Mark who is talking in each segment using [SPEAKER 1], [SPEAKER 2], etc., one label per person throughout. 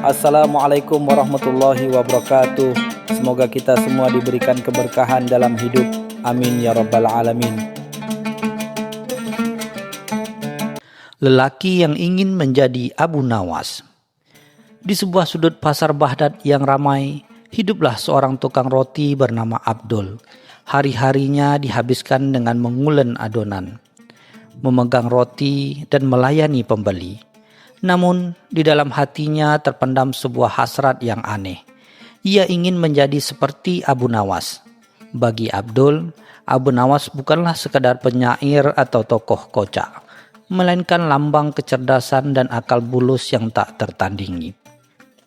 [SPEAKER 1] Assalamualaikum warahmatullahi wabarakatuh. Semoga kita semua diberikan keberkahan dalam hidup. Amin ya rabbal alamin.
[SPEAKER 2] Lelaki yang ingin menjadi Abu Nawas. Di sebuah sudut pasar Baghdad yang ramai, hiduplah seorang tukang roti bernama Abdul. Hari-harinya dihabiskan dengan mengulen adonan, memegang roti dan melayani pembeli. Namun di dalam hatinya terpendam sebuah hasrat yang aneh. Ia ingin menjadi seperti Abu Nawas. Bagi Abdul, Abu Nawas bukanlah sekadar penyair atau tokoh kocak, melainkan lambang kecerdasan dan akal bulus yang tak tertandingi.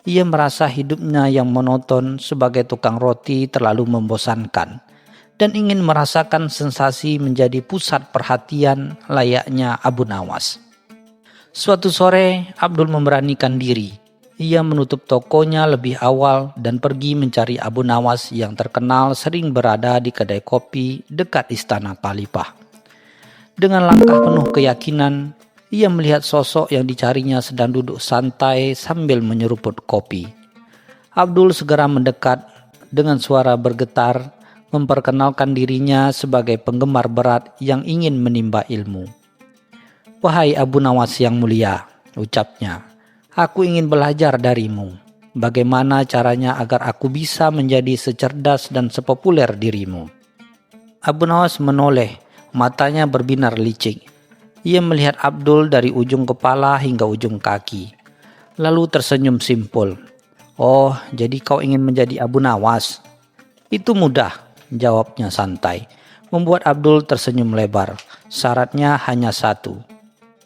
[SPEAKER 2] Ia merasa hidupnya yang monoton sebagai tukang roti terlalu membosankan dan ingin merasakan sensasi menjadi pusat perhatian layaknya Abu Nawas. Suatu sore, Abdul memberanikan diri. Ia menutup tokonya lebih awal dan pergi mencari Abu Nawas yang terkenal sering berada di kedai kopi dekat Istana Khalifah. Dengan langkah penuh keyakinan, ia melihat sosok yang dicarinya sedang duduk santai sambil menyeruput kopi. Abdul segera mendekat dengan suara bergetar, memperkenalkan dirinya sebagai penggemar berat yang ingin menimba ilmu. "Wahai Abu Nawas yang mulia," ucapnya, "aku ingin belajar darimu. Bagaimana caranya agar aku bisa menjadi secerdas dan sepopuler dirimu?" Abu Nawas menoleh, matanya berbinar licik. Ia melihat Abdul dari ujung kepala hingga ujung kaki, lalu tersenyum simpul. "Oh, jadi kau ingin menjadi Abu Nawas? Itu mudah," jawabnya santai. Membuat Abdul tersenyum lebar. "Syaratnya hanya satu.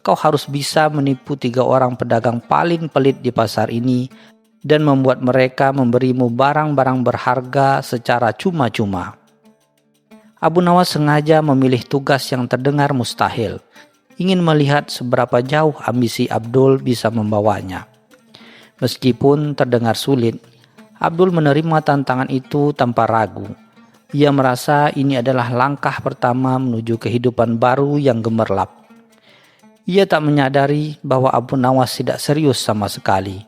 [SPEAKER 2] Kau harus bisa menipu 3 orang pedagang paling pelit di pasar ini dan membuat mereka memberimu barang-barang berharga secara cuma-cuma." Abu Nawas sengaja memilih tugas yang terdengar mustahil, ingin melihat seberapa jauh ambisi Abdul bisa membawanya. Meskipun terdengar sulit, Abdul menerima tantangan itu tanpa ragu. Ia merasa ini adalah langkah pertama menuju kehidupan baru yang gemerlap. Ia tak menyadari bahwa Abu Nawas tidak serius sama sekali.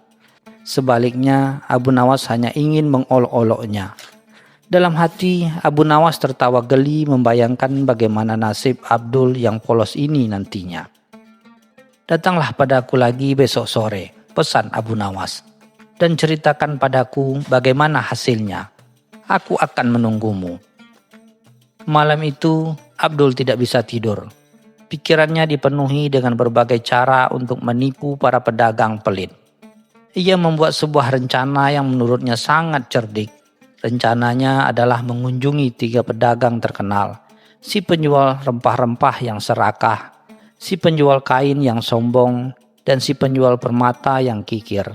[SPEAKER 2] Sebaliknya, Abu Nawas hanya ingin mengolok-oloknya. Dalam hati, Abu Nawas tertawa geli membayangkan bagaimana nasib Abdul yang polos ini nantinya. "Datanglah padaku lagi besok sore," pesan Abu Nawas, "dan ceritakan padaku bagaimana hasilnya. Aku akan menunggumu." Malam itu, Abdul tidak bisa tidur. Pikirannya dipenuhi dengan berbagai cara untuk menipu para pedagang pelit. Ia membuat sebuah rencana yang menurutnya sangat cerdik. Rencananya adalah mengunjungi 3 pedagang terkenal, si penjual rempah-rempah yang serakah, si penjual kain yang sombong, dan si penjual permata yang kikir.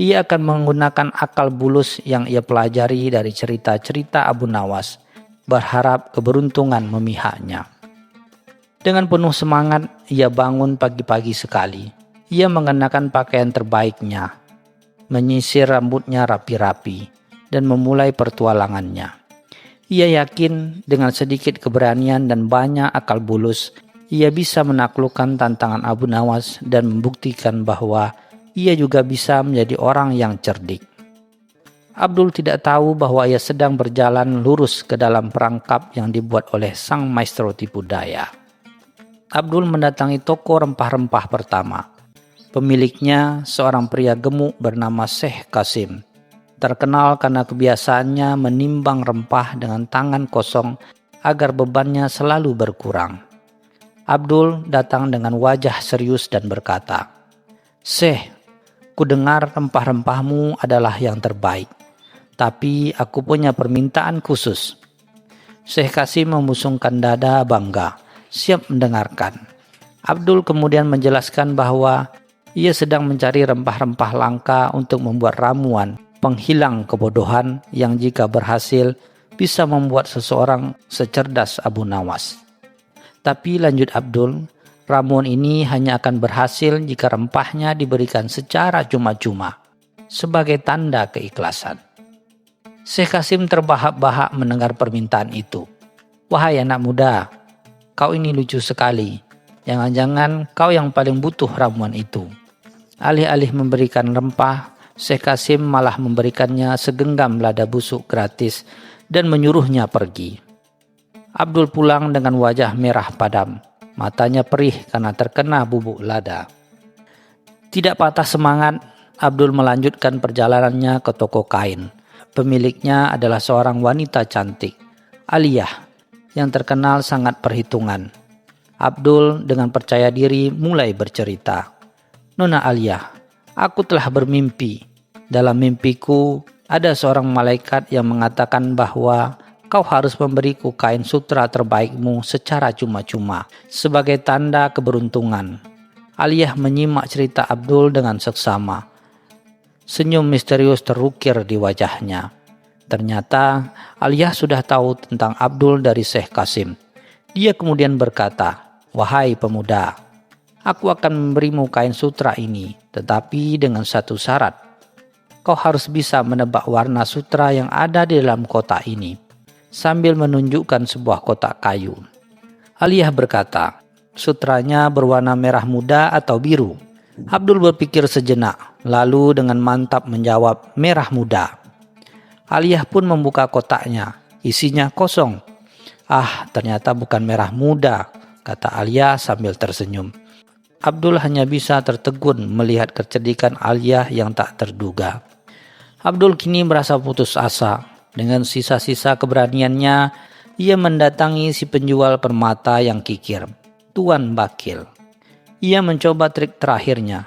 [SPEAKER 2] Ia akan menggunakan akal bulus yang ia pelajari dari cerita-cerita Abu Nawas, berharap keberuntungan memihaknya. Dengan penuh semangat, ia bangun pagi-pagi sekali. Ia mengenakan pakaian terbaiknya, menyisir rambutnya rapi-rapi, dan memulai pertualangannya. Ia yakin dengan sedikit keberanian dan banyak akal bulus, ia bisa menaklukkan tantangan Abu Nawas dan membuktikan bahwa ia juga bisa menjadi orang yang cerdik. Abdul tidak tahu bahwa ia sedang berjalan lurus ke dalam perangkap yang dibuat oleh sang maestro tipu daya. Abdul mendatangi toko rempah-rempah pertama. Pemiliknya seorang pria gemuk bernama Syekh Qasim, terkenal karena kebiasaannya menimbang rempah dengan tangan kosong agar bebannya selalu berkurang. Abdul datang dengan wajah serius dan berkata, "Syekh, kudengar rempah-rempahmu adalah yang terbaik, tapi aku punya permintaan khusus." Syekh Qasim membusungkan dada bangga, siap mendengarkan. Abdul kemudian menjelaskan bahwa ia sedang mencari rempah-rempah langka untuk membuat ramuan penghilang kebodohan yang jika berhasil bisa membuat seseorang secerdas Abu Nawas. Tapi lanjut Abdul, ramuan ini hanya akan berhasil jika rempahnya diberikan secara cuma-cuma, sebagai tanda keikhlasan. Syekh Qasim terbahak-bahak mendengar permintaan itu. "Wahai anak muda, kau ini lucu sekali. Jangan-jangan kau yang paling butuh ramuan itu." Alih-alih memberikan rempah, Syekh Qasim malah memberikannya segenggam lada busuk gratis dan menyuruhnya pergi. Abdul pulang dengan wajah merah padam, matanya perih karena terkena bubuk lada. Tidak patah semangat, Abdul melanjutkan perjalanannya ke toko kain. Pemiliknya adalah seorang wanita cantik, Aliyah, yang terkenal sangat perhitungan. Abdul dengan percaya diri mulai bercerita. "Nona Aliyah, aku telah bermimpi. Dalam mimpiku ada seorang malaikat yang mengatakan bahwa kau harus memberiku kain sutra terbaikmu secara cuma-cuma sebagai tanda keberuntungan." Aliyah menyimak cerita Abdul dengan seksama. Senyum misterius terukir di wajahnya. Ternyata Aliyah sudah tahu tentang Abdul dari Syekh Qasim. Dia kemudian berkata, "Wahai pemuda, aku akan memberimu kain sutra ini, tetapi dengan satu syarat. Kau harus bisa menebak warna sutra yang ada di dalam kotak ini," sambil menunjukkan sebuah kotak kayu. Aliyah berkata, "Sutranya berwarna merah muda atau biru?" Abdul berpikir sejenak, lalu dengan mantap menjawab, "Merah muda." Aliyah pun membuka kotaknya, isinya kosong. "Ah, ternyata bukan merah muda," kata Aliyah sambil tersenyum. Abdul hanya bisa tertegun melihat kecerdikan Aliyah yang tak terduga. Abdul kini merasa putus asa. Dengan sisa-sisa keberaniannya, ia mendatangi si penjual permata yang kikir, Tuan Bakir. Ia mencoba trik terakhirnya.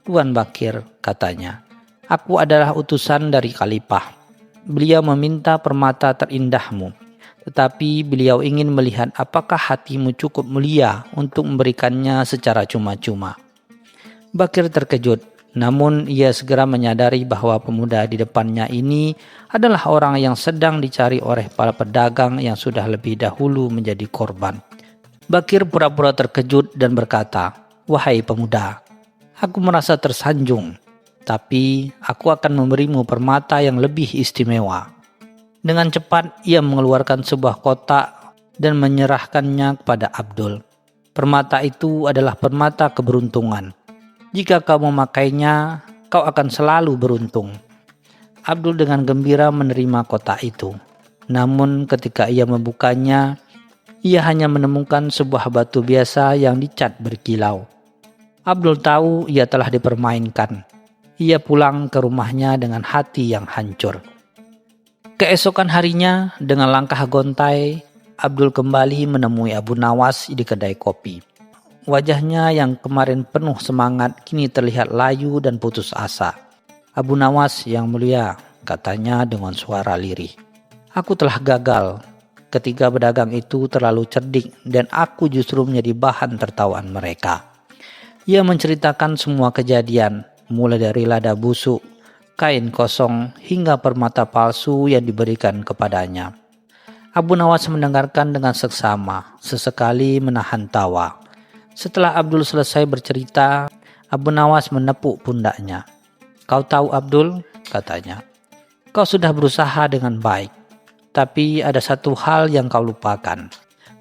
[SPEAKER 2] "Tuan Bakir," katanya, "aku adalah utusan dari Khalifah. Beliau meminta permata terindahmu, tetapi beliau ingin melihat apakah hatimu cukup mulia untuk memberikannya secara cuma-cuma." Bakir terkejut, namun ia segera menyadari bahwa pemuda di depannya ini adalah orang yang sedang dicari oleh para pedagang yang sudah lebih dahulu menjadi korban. Bakir pura-pura terkejut dan berkata, "Wahai pemuda, aku merasa tersanjung, tapi aku akan memberimu permata yang lebih istimewa." Dengan cepat ia mengeluarkan sebuah kotak dan menyerahkannya kepada Abdul. Permata itu adalah permata keberuntungan. "Jika kau memakainya, kau akan selalu beruntung." Abdul dengan gembira menerima kotak itu. Namun ketika ia membukanya, ia hanya menemukan sebuah batu biasa yang dicat berkilau. Abdul tahu ia telah dipermainkan. Ia pulang ke rumahnya dengan hati yang hancur. Keesokan harinya, dengan langkah gontai, Abdul kembali menemui Abu Nawas di kedai kopi. Wajahnya yang kemarin penuh semangat kini terlihat layu dan putus asa. "Abu Nawas yang mulia," katanya dengan suara lirih, "aku telah gagal. Ketiga pedagang itu terlalu cerdik dan aku justru menjadi bahan tertawaan mereka." Ia menceritakan semua kejadian, mulai dari lada busuk, kain kosong, hingga permata palsu yang diberikan kepadanya. Abu Nawas mendengarkan dengan seksama, sesekali menahan tawa. Setelah Abdul selesai bercerita, Abu Nawas menepuk pundaknya. "Kau tahu Abdul," katanya, "kau sudah berusaha dengan baik. Tapi ada satu hal yang kau lupakan.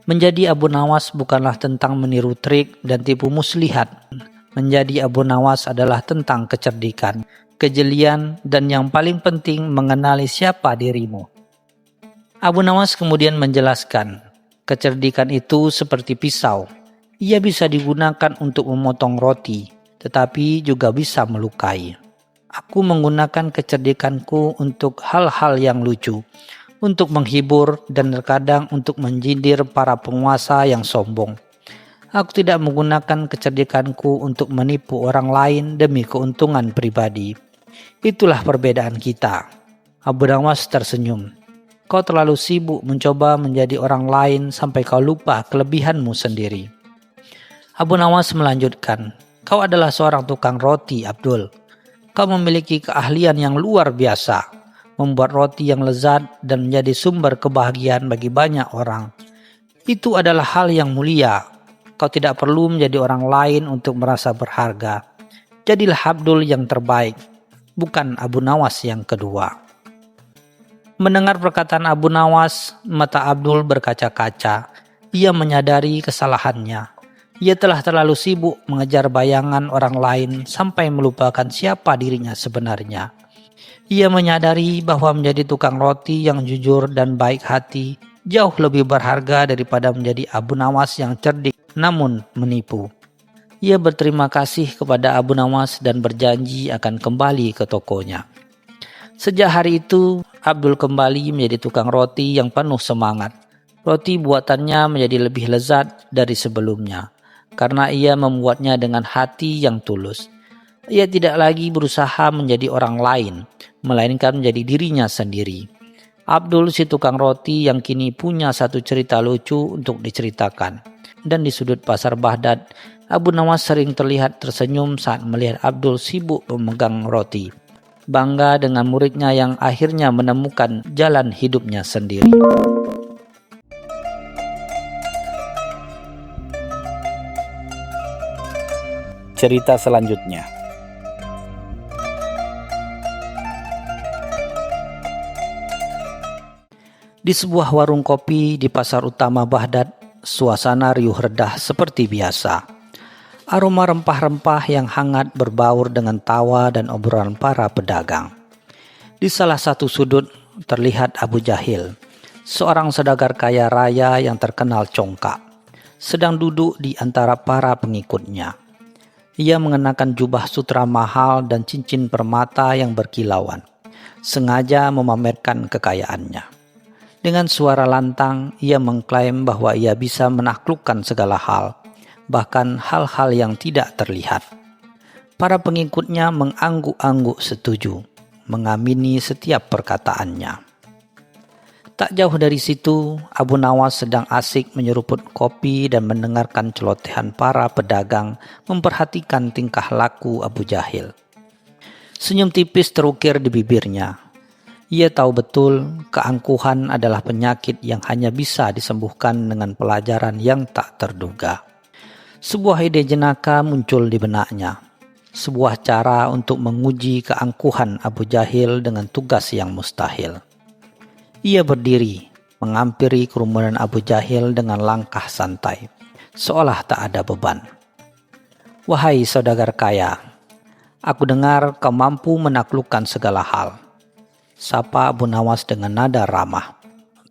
[SPEAKER 2] Menjadi Abu Nawas bukanlah tentang meniru trik dan tipu muslihat. Menjadi Abu Nawas adalah tentang kecerdikan, kejelian, dan yang paling penting mengenali siapa dirimu." Abu Nawas kemudian menjelaskan, kecerdikan itu seperti pisau. Ia bisa digunakan untuk memotong roti, tetapi juga bisa melukai. Aku menggunakan kecerdikanku untuk hal-hal yang lucu, untuk menghibur, dan terkadang untuk menjindir para penguasa yang sombong. Aku tidak menggunakan kecerdikanku untuk menipu orang lain demi keuntungan pribadi. Itulah perbedaan kita. Abu Nawas tersenyum. Kau terlalu sibuk mencoba menjadi orang lain sampai kau lupa kelebihanmu sendiri. Abu Nawas melanjutkan, "Kau adalah seorang tukang roti, Abdul. Kau memiliki keahlian yang luar biasa, membuat roti yang lezat dan menjadi sumber kebahagiaan bagi banyak orang. Itu adalah hal yang mulia. Kau tidak perlu menjadi orang lain untuk merasa berharga. Jadilah Abdul yang terbaik, bukan Abu Nawas yang kedua." Mendengar perkataan Abu Nawas, mata Abdul berkaca-kaca. Ia menyadari kesalahannya. Ia telah terlalu sibuk mengejar bayangan orang lain sampai melupakan siapa dirinya sebenarnya. Ia menyadari bahwa menjadi tukang roti yang jujur dan baik hati jauh lebih berharga daripada menjadi Abu Nawas yang cerdik namun menipu. Ia berterima kasih kepada Abu Nawas dan berjanji akan kembali ke tokonya. Sejak hari itu, Abdul kembali menjadi tukang roti yang penuh semangat. Roti buatannya menjadi lebih lezat dari sebelumnya, karena ia membuatnya dengan hati yang tulus. Ia tidak lagi berusaha menjadi orang lain, melainkan menjadi dirinya sendiri. Abdul si tukang roti yang kini punya satu cerita lucu untuk diceritakan. Dan di sudut pasar Baghdad, Abu Nawas sering terlihat tersenyum saat melihat Abdul sibuk memegang roti. Bangga dengan muridnya yang akhirnya menemukan jalan hidupnya sendiri.
[SPEAKER 1] Cerita selanjutnya.
[SPEAKER 2] Di sebuah warung kopi di pasar utama Baghdad, suasana riuh redah seperti biasa. Aroma rempah-rempah yang hangat berbaur dengan tawa dan obrolan para pedagang. Di salah satu sudut terlihat Abu Jahil, seorang saudagar kaya raya yang terkenal congkak, sedang duduk di antara para pengikutnya. Ia mengenakan jubah sutra mahal dan cincin permata yang berkilauan, sengaja memamerkan kekayaannya. Dengan suara lantang, ia mengklaim bahwa ia bisa menaklukkan segala hal, bahkan hal-hal yang tidak terlihat. Para pengikutnya mengangguk-angguk setuju, mengamini setiap perkataannya. Tak jauh dari situ, Abu Nawas sedang asik menyeruput kopi dan mendengarkan celotehan para pedagang memperhatikan tingkah laku Abu Jahil. Senyum tipis terukir di bibirnya. Ia tahu betul keangkuhan adalah penyakit yang hanya bisa disembuhkan dengan pelajaran yang tak terduga. Sebuah ide jenaka muncul di benaknya. Sebuah cara untuk menguji keangkuhan Abu Jahil dengan tugas yang mustahil. Ia berdiri, menghampiri kerumunan Abu Jahil dengan langkah santai, seolah tak ada beban. "Wahai saudagar kaya, aku dengar kau mampu menaklukkan segala hal," sapa Abu Nawas dengan nada ramah.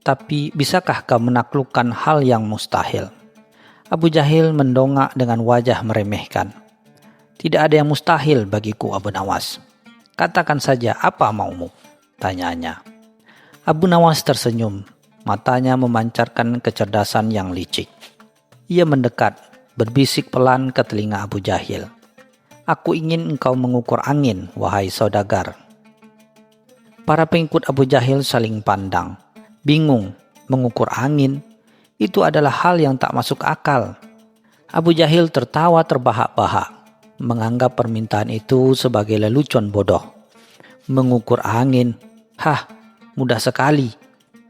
[SPEAKER 2] "Tapi bisakah kau menaklukkan hal yang mustahil?" Abu Jahil mendongak dengan wajah meremehkan. "Tidak ada yang mustahil bagiku, Abu Nawas. Katakan saja apa maumu?" tanyanya. Abu Nawas tersenyum, matanya memancarkan kecerdasan yang licik. Ia mendekat, berbisik pelan ke telinga Abu Jahil. "Aku ingin engkau mengukur angin, wahai saudagar." Para pengikut Abu Jahil saling pandang, bingung. Mengukur angin, itu adalah hal yang tak masuk akal. Abu Jahil tertawa terbahak-bahak, menganggap permintaan itu sebagai lelucon bodoh. "Mengukur angin? Hah, mudah sekali.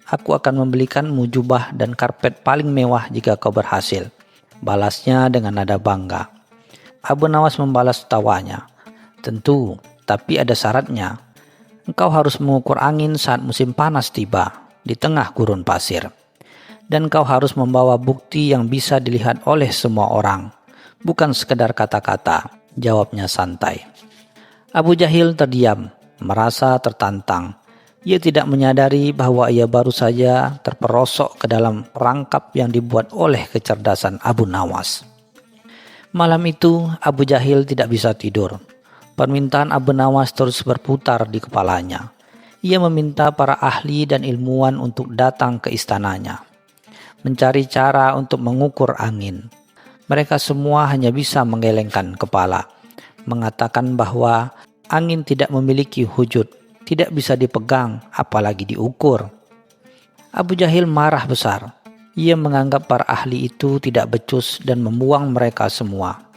[SPEAKER 2] Aku akan membelikanmu jubah dan karpet paling mewah jika kau berhasil," balasnya dengan nada bangga. Abu Nawas membalas tawanya. "Tentu, tapi ada syaratnya. Engkau harus mengukur angin saat musim panas tiba, di tengah gurun pasir. Dan kau harus membawa bukti yang bisa dilihat oleh semua orang, bukan sekedar kata-kata," jawabnya santai. Abu Jahil terdiam, merasa tertantang. Ia tidak menyadari bahwa ia baru saja terperosok ke dalam perangkap yang dibuat oleh kecerdasan Abu Nawas. Malam itu Abu Jahil tidak bisa tidur. Permintaan Abu Nawas terus berputar di kepalanya. Ia meminta para ahli dan ilmuwan untuk datang ke istananya, mencari cara untuk mengukur angin. Mereka semua hanya bisa menggelengkan kepala, mengatakan bahwa angin tidak memiliki wujud, tidak bisa dipegang, apalagi diukur. Abu Jahil marah besar. Ia menganggap para ahli itu tidak becus dan membuang mereka semua.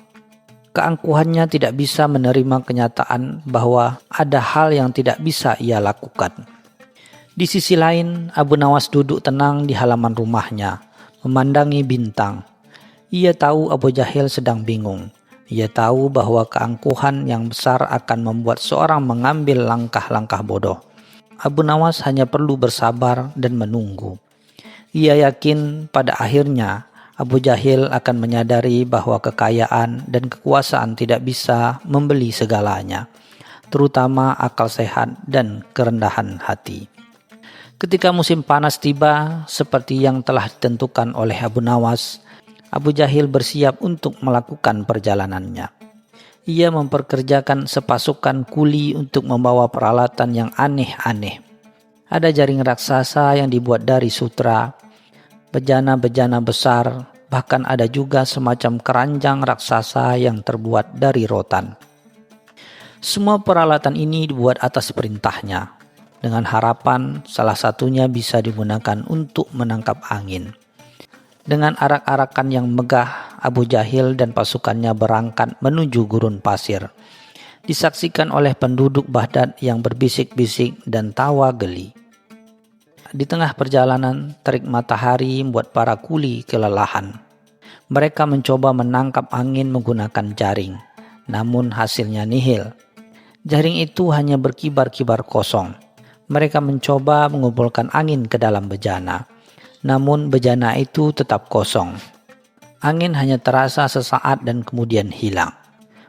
[SPEAKER 2] Keangkuhannya tidak bisa menerima kenyataan bahwa ada hal yang tidak bisa ia lakukan. Di sisi lain, Abu Nawas duduk tenang di halaman rumahnya, memandangi bintang. Ia tahu Abu Jahil sedang bingung. Ia tahu bahwa keangkuhan yang besar akan membuat seorang mengambil langkah-langkah bodoh. Abu Nawas hanya perlu bersabar dan menunggu. Ia yakin pada akhirnya Abu Jahil akan menyadari bahwa kekayaan dan kekuasaan tidak bisa membeli segalanya, terutama akal sehat dan kerendahan hati. Ketika musim panas tiba, seperti yang telah ditentukan oleh Abu Nawas, Abu Jahil bersiap untuk melakukan perjalanannya. Ia memperkerjakan sepasukan kuli untuk membawa peralatan yang aneh-aneh. Ada jaring raksasa yang dibuat dari sutra, bejana-bejana besar, bahkan ada juga semacam keranjang raksasa yang terbuat dari rotan. Semua peralatan ini dibuat atas perintahnya, dengan harapan salah satunya bisa digunakan untuk menangkap angin. Dengan arak-arakan yang megah, Abu Jahil dan pasukannya berangkat menuju gurun pasir. Disaksikan oleh penduduk Baghdad yang berbisik-bisik dan tawa geli. Di tengah perjalanan, terik matahari membuat para kuli kelelahan. Mereka mencoba menangkap angin menggunakan jaring, namun hasilnya nihil. Jaring itu hanya berkibar-kibar kosong. Mereka mencoba mengumpulkan angin ke dalam bejana, namun bejana itu tetap kosong. Angin hanya terasa sesaat dan kemudian hilang.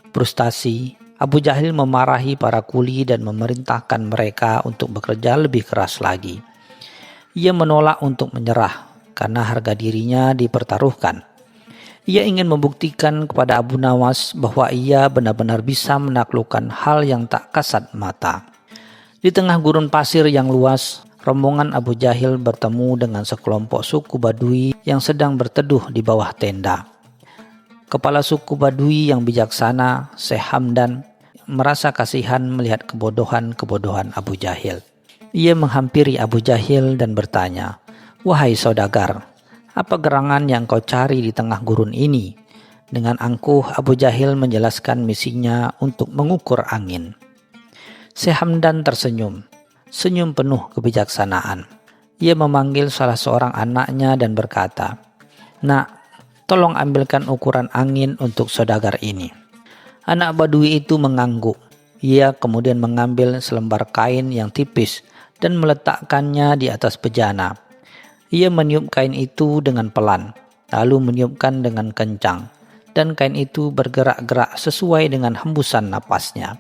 [SPEAKER 2] Frustasi, Abu Jahil memarahi para kuli dan memerintahkan mereka untuk bekerja lebih keras lagi. Ia menolak untuk menyerah karena harga dirinya dipertaruhkan. Ia ingin membuktikan kepada Abu Nawas bahwa ia benar-benar bisa menaklukkan hal yang tak kasat mata. Di tengah gurun pasir yang luas, rombongan Abu Jahil bertemu dengan sekelompok suku Badui yang sedang berteduh di bawah tenda. Kepala suku Badui yang bijaksana, Syekh Hamdan, merasa kasihan melihat kebodohan-kebodohan Abu Jahil. Ia menghampiri Abu Jahil dan bertanya, "Wahai saudagar, apa gerangan yang kau cari di tengah gurun ini?" Dengan angkuh Abu Jahil menjelaskan misinya untuk mengukur angin. Syekh Hamdan tersenyum, senyum penuh kebijaksanaan. Ia memanggil salah seorang anaknya dan berkata, "Nak, tolong ambilkan ukuran angin untuk saudagar ini." Anak Badui itu mengangguk. Ia kemudian mengambil selembar kain yang tipis dan meletakkannya di atas bejana. Ia meniup kain itu dengan pelan, lalu meniupkan dengan kencang, dan kain itu bergerak-gerak sesuai dengan hembusan napasnya.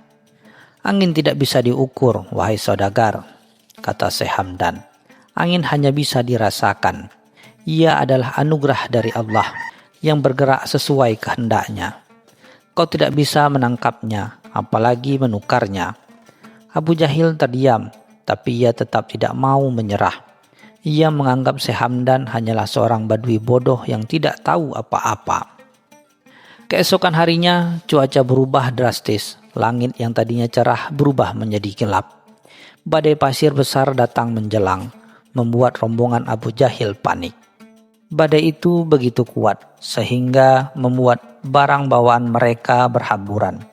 [SPEAKER 2] "Angin tidak bisa diukur, wahai saudagar," kata Syekh Hamdan. "Angin hanya bisa dirasakan. Ia adalah anugerah dari Allah yang bergerak sesuai kehendaknya. Kau tidak bisa menangkapnya, apalagi menukarnya." Abu Jahil terdiam, tapi ia tetap tidak mau menyerah. Ia menganggap Syekh Hamdan hanyalah seorang badui bodoh yang tidak tahu apa-apa. Keesokan harinya, cuaca berubah drastis. Langit yang tadinya cerah berubah menjadi gelap. Badai pasir besar datang menjelang, membuat rombongan Abu Jahil panik. Badai itu begitu kuat, sehingga membuat barang bawaan mereka berhamburan.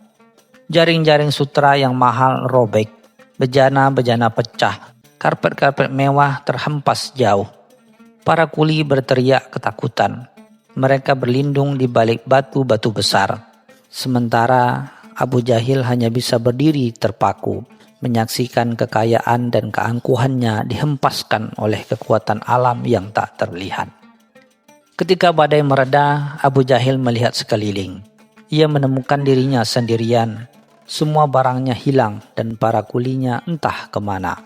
[SPEAKER 2] Jaring-jaring sutra yang mahal robek. Bejana-bejana pecah, karpet-karpet mewah terhempas jauh. Para kuli berteriak ketakutan. Mereka berlindung di balik batu-batu besar. Sementara Abu Jahil hanya bisa berdiri terpaku, menyaksikan kekayaan dan keangkuhannya dihempaskan oleh kekuatan alam yang tak terlihat. Ketika badai mereda, Abu Jahil melihat sekeliling. Ia menemukan dirinya sendirian. Semua barangnya hilang dan para kulinya entah kemana.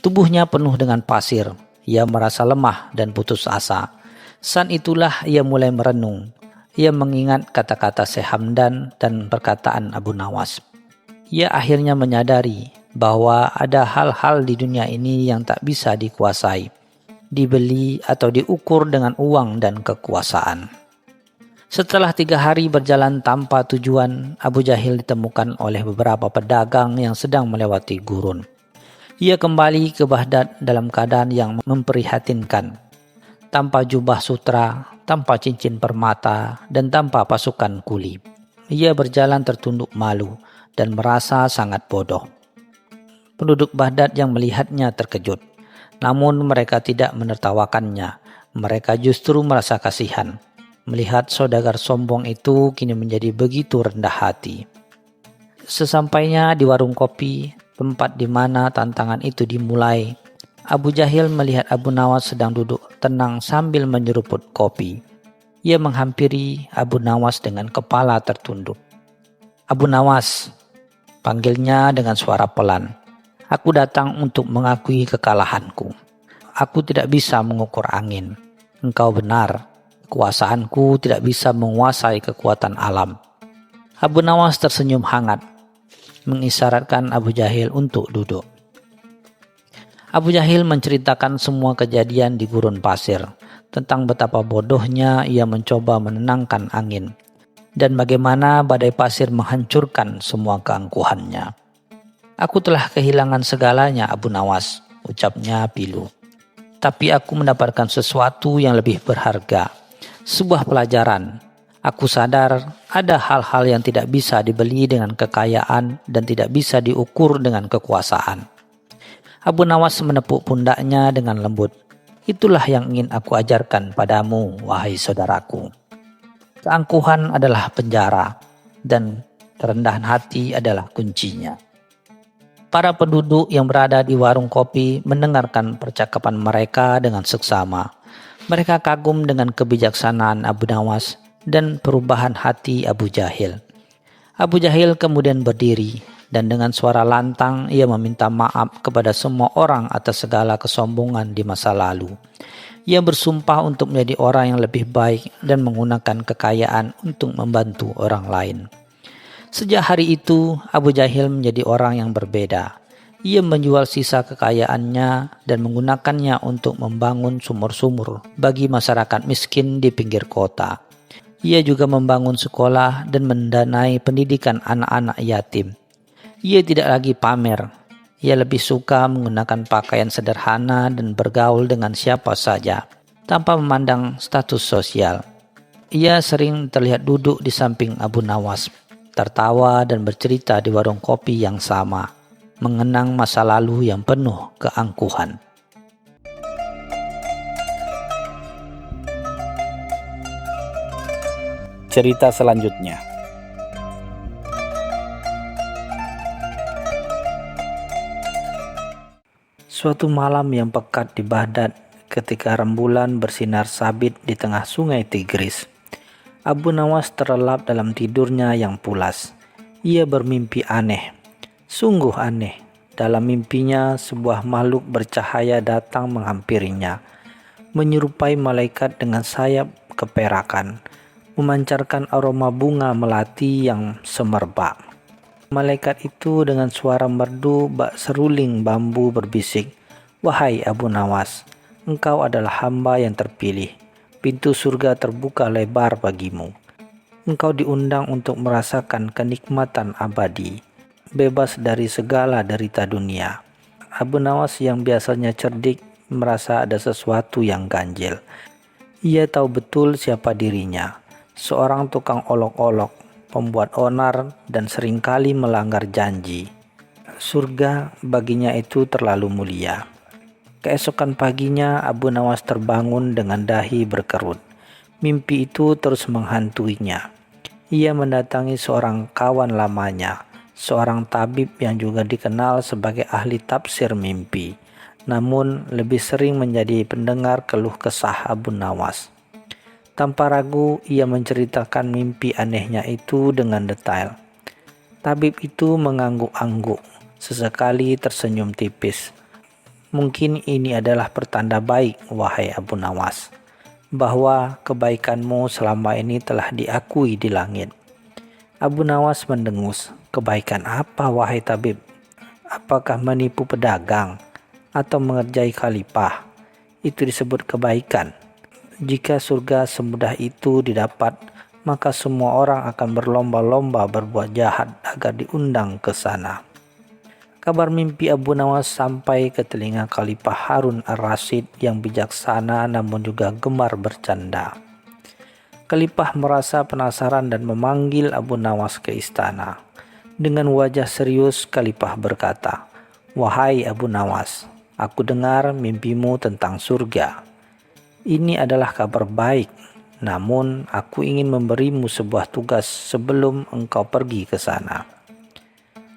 [SPEAKER 2] Tubuhnya penuh dengan pasir. Ia merasa lemah dan putus asa. Saat itulah ia mulai merenung. Ia mengingat kata-kata Syekh Hamdan dan perkataan Abu Nawas. Ia akhirnya menyadari bahwa ada hal-hal di dunia ini yang tak bisa dikuasai, dibeli atau diukur dengan uang dan kekuasaan. Setelah 3 hari berjalan tanpa tujuan, Abu Jahil ditemukan oleh beberapa pedagang yang sedang melewati gurun. Ia kembali ke Baghdad dalam keadaan yang memprihatinkan. Tanpa jubah sutra, tanpa cincin permata, dan tanpa pasukan kuli. Ia berjalan tertunduk malu dan merasa sangat bodoh. Penduduk Baghdad yang melihatnya terkejut. Namun mereka tidak menertawakannya. Mereka justru merasa kasihan. Melihat saudagar sombong itu kini menjadi begitu rendah hati. Sesampainya di warung kopi, tempat di mana tantangan itu dimulai, Abu Jahil melihat Abu Nawas sedang duduk tenang sambil menyeruput kopi. Ia menghampiri Abu Nawas dengan kepala tertunduk. "Abu Nawas," panggilnya dengan suara pelan. "Aku datang untuk mengakui kekalahanku. Aku tidak bisa mengukur angin. Engkau benar, kekuasaanku tidak bisa menguasai kekuatan alam." Abu Nawas tersenyum hangat, mengisyaratkan Abu Jahil untuk duduk. Abu Jahil menceritakan semua kejadian di gurun pasir, tentang betapa bodohnya ia mencoba menenangkan angin, dan bagaimana badai pasir menghancurkan semua keangkuhannya. "Aku telah kehilangan segalanya, Abu Nawas," ucapnya pilu. "Tapi aku mendapatkan sesuatu yang lebih berharga, sebuah pelajaran. Aku sadar ada hal-hal yang tidak bisa dibeli dengan kekayaan dan tidak bisa diukur dengan kekuasaan." Abu Nawas menepuk pundaknya dengan lembut. "Itulah yang ingin aku ajarkan padamu, wahai saudaraku. Keangkuhan adalah penjara dan kerendahan hati adalah kuncinya." Para penduduk yang berada di warung kopi mendengarkan percakapan mereka dengan seksama. Mereka kagum dengan kebijaksanaan Abu Nawas dan perubahan hati Abu Jahil. Abu Jahil kemudian berdiri dan dengan suara lantang ia meminta maaf kepada semua orang atas segala kesombongan di masa lalu. Ia bersumpah untuk menjadi orang yang lebih baik dan menggunakan kekayaan untuk membantu orang lain. Sejak hari itu, Abu Jahil menjadi orang yang berbeda. Ia menjual sisa kekayaannya dan menggunakannya untuk membangun sumur-sumur bagi masyarakat miskin di pinggir kota. Ia juga membangun sekolah dan mendanai pendidikan anak-anak yatim. Ia tidak lagi pamer. Ia lebih suka menggunakan pakaian sederhana dan bergaul dengan siapa saja, tanpa memandang status sosial. Ia sering terlihat duduk di samping Abu Nawas, tertawa dan bercerita di warung kopi yang sama, mengenang masa lalu yang penuh keangkuhan.
[SPEAKER 1] Cerita selanjutnya.
[SPEAKER 2] Suatu malam yang pekat di Baghdad, ketika rembulan bersinar sabit di tengah sungai Tigris, Abu Nawas terlelap dalam tidurnya yang pulas. Ia bermimpi aneh, sungguh aneh. Dalam mimpinya, sebuah makhluk bercahaya datang menghampirinya, menyerupai malaikat dengan sayap keperakan, memancarkan aroma bunga melati yang semerbak. Malaikat itu dengan suara merdu bak seruling bambu berbisik, "Wahai Abu Nawas, engkau adalah hamba yang terpilih. Pintu surga terbuka lebar bagimu. Engkau diundang untuk merasakan kenikmatan abadi, bebas dari segala derita dunia." Abu Nawas yang biasanya cerdik merasa ada sesuatu yang ganjil. Ia tahu betul siapa dirinya, seorang tukang olok-olok, pembuat onar dan seringkali melanggar janji. Surga baginya itu terlalu mulia. Keesokan paginya Abu Nawas terbangun dengan dahi berkerut. Mimpi itu terus menghantuinya. Ia mendatangi seorang kawan lamanya, seorang tabib yang juga dikenal sebagai ahli tafsir mimpi, namun lebih sering menjadi pendengar keluh kesah Abu Nawas. Tanpa ragu, ia menceritakan mimpi anehnya itu dengan detail. Tabib itu mengangguk-angguk, sesekali tersenyum tipis. "Mungkin ini adalah pertanda baik, wahai Abu Nawas, bahwa kebaikanmu selama ini telah diakui di langit." Abu Nawas mendengus. "Kebaikan apa, wahai tabib? Apakah menipu pedagang atau mengerjai khalifah? Itu disebut kebaikan? Jika surga semudah itu didapat, maka semua orang akan berlomba-lomba berbuat jahat agar diundang ke sana." Kabar mimpi Abu Nawas sampai ke telinga Khalifah Harun ar-Rasyid yang bijaksana namun juga gemar bercanda. Khalifah merasa penasaran dan memanggil Abu Nawas ke istana. Dengan wajah serius, Khalifah berkata, "Wahai Abu Nawas, aku dengar mimpimu tentang surga. Ini adalah kabar baik, namun aku ingin memberimu sebuah tugas sebelum engkau pergi ke sana."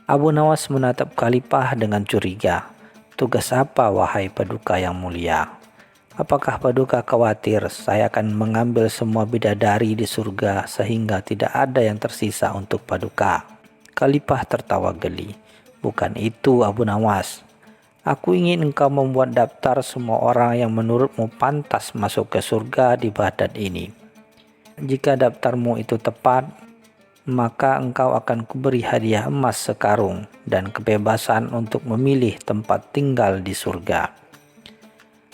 [SPEAKER 2] Abu Nawas menatap Khalifah dengan curiga. Tugas apa wahai Paduka yang mulia? Apakah Paduka khawatir saya akan mengambil semua bidadari di surga sehingga tidak ada yang tersisa untuk Paduka? Khalifah tertawa geli. Bukan itu Abu Nawas. Aku ingin engkau membuat daftar semua orang yang menurutmu pantas masuk ke surga di Baghdad ini. Jika daftarmu itu tepat, maka engkau akan kuberi hadiah emas sekarung dan kebebasan untuk memilih tempat tinggal di surga.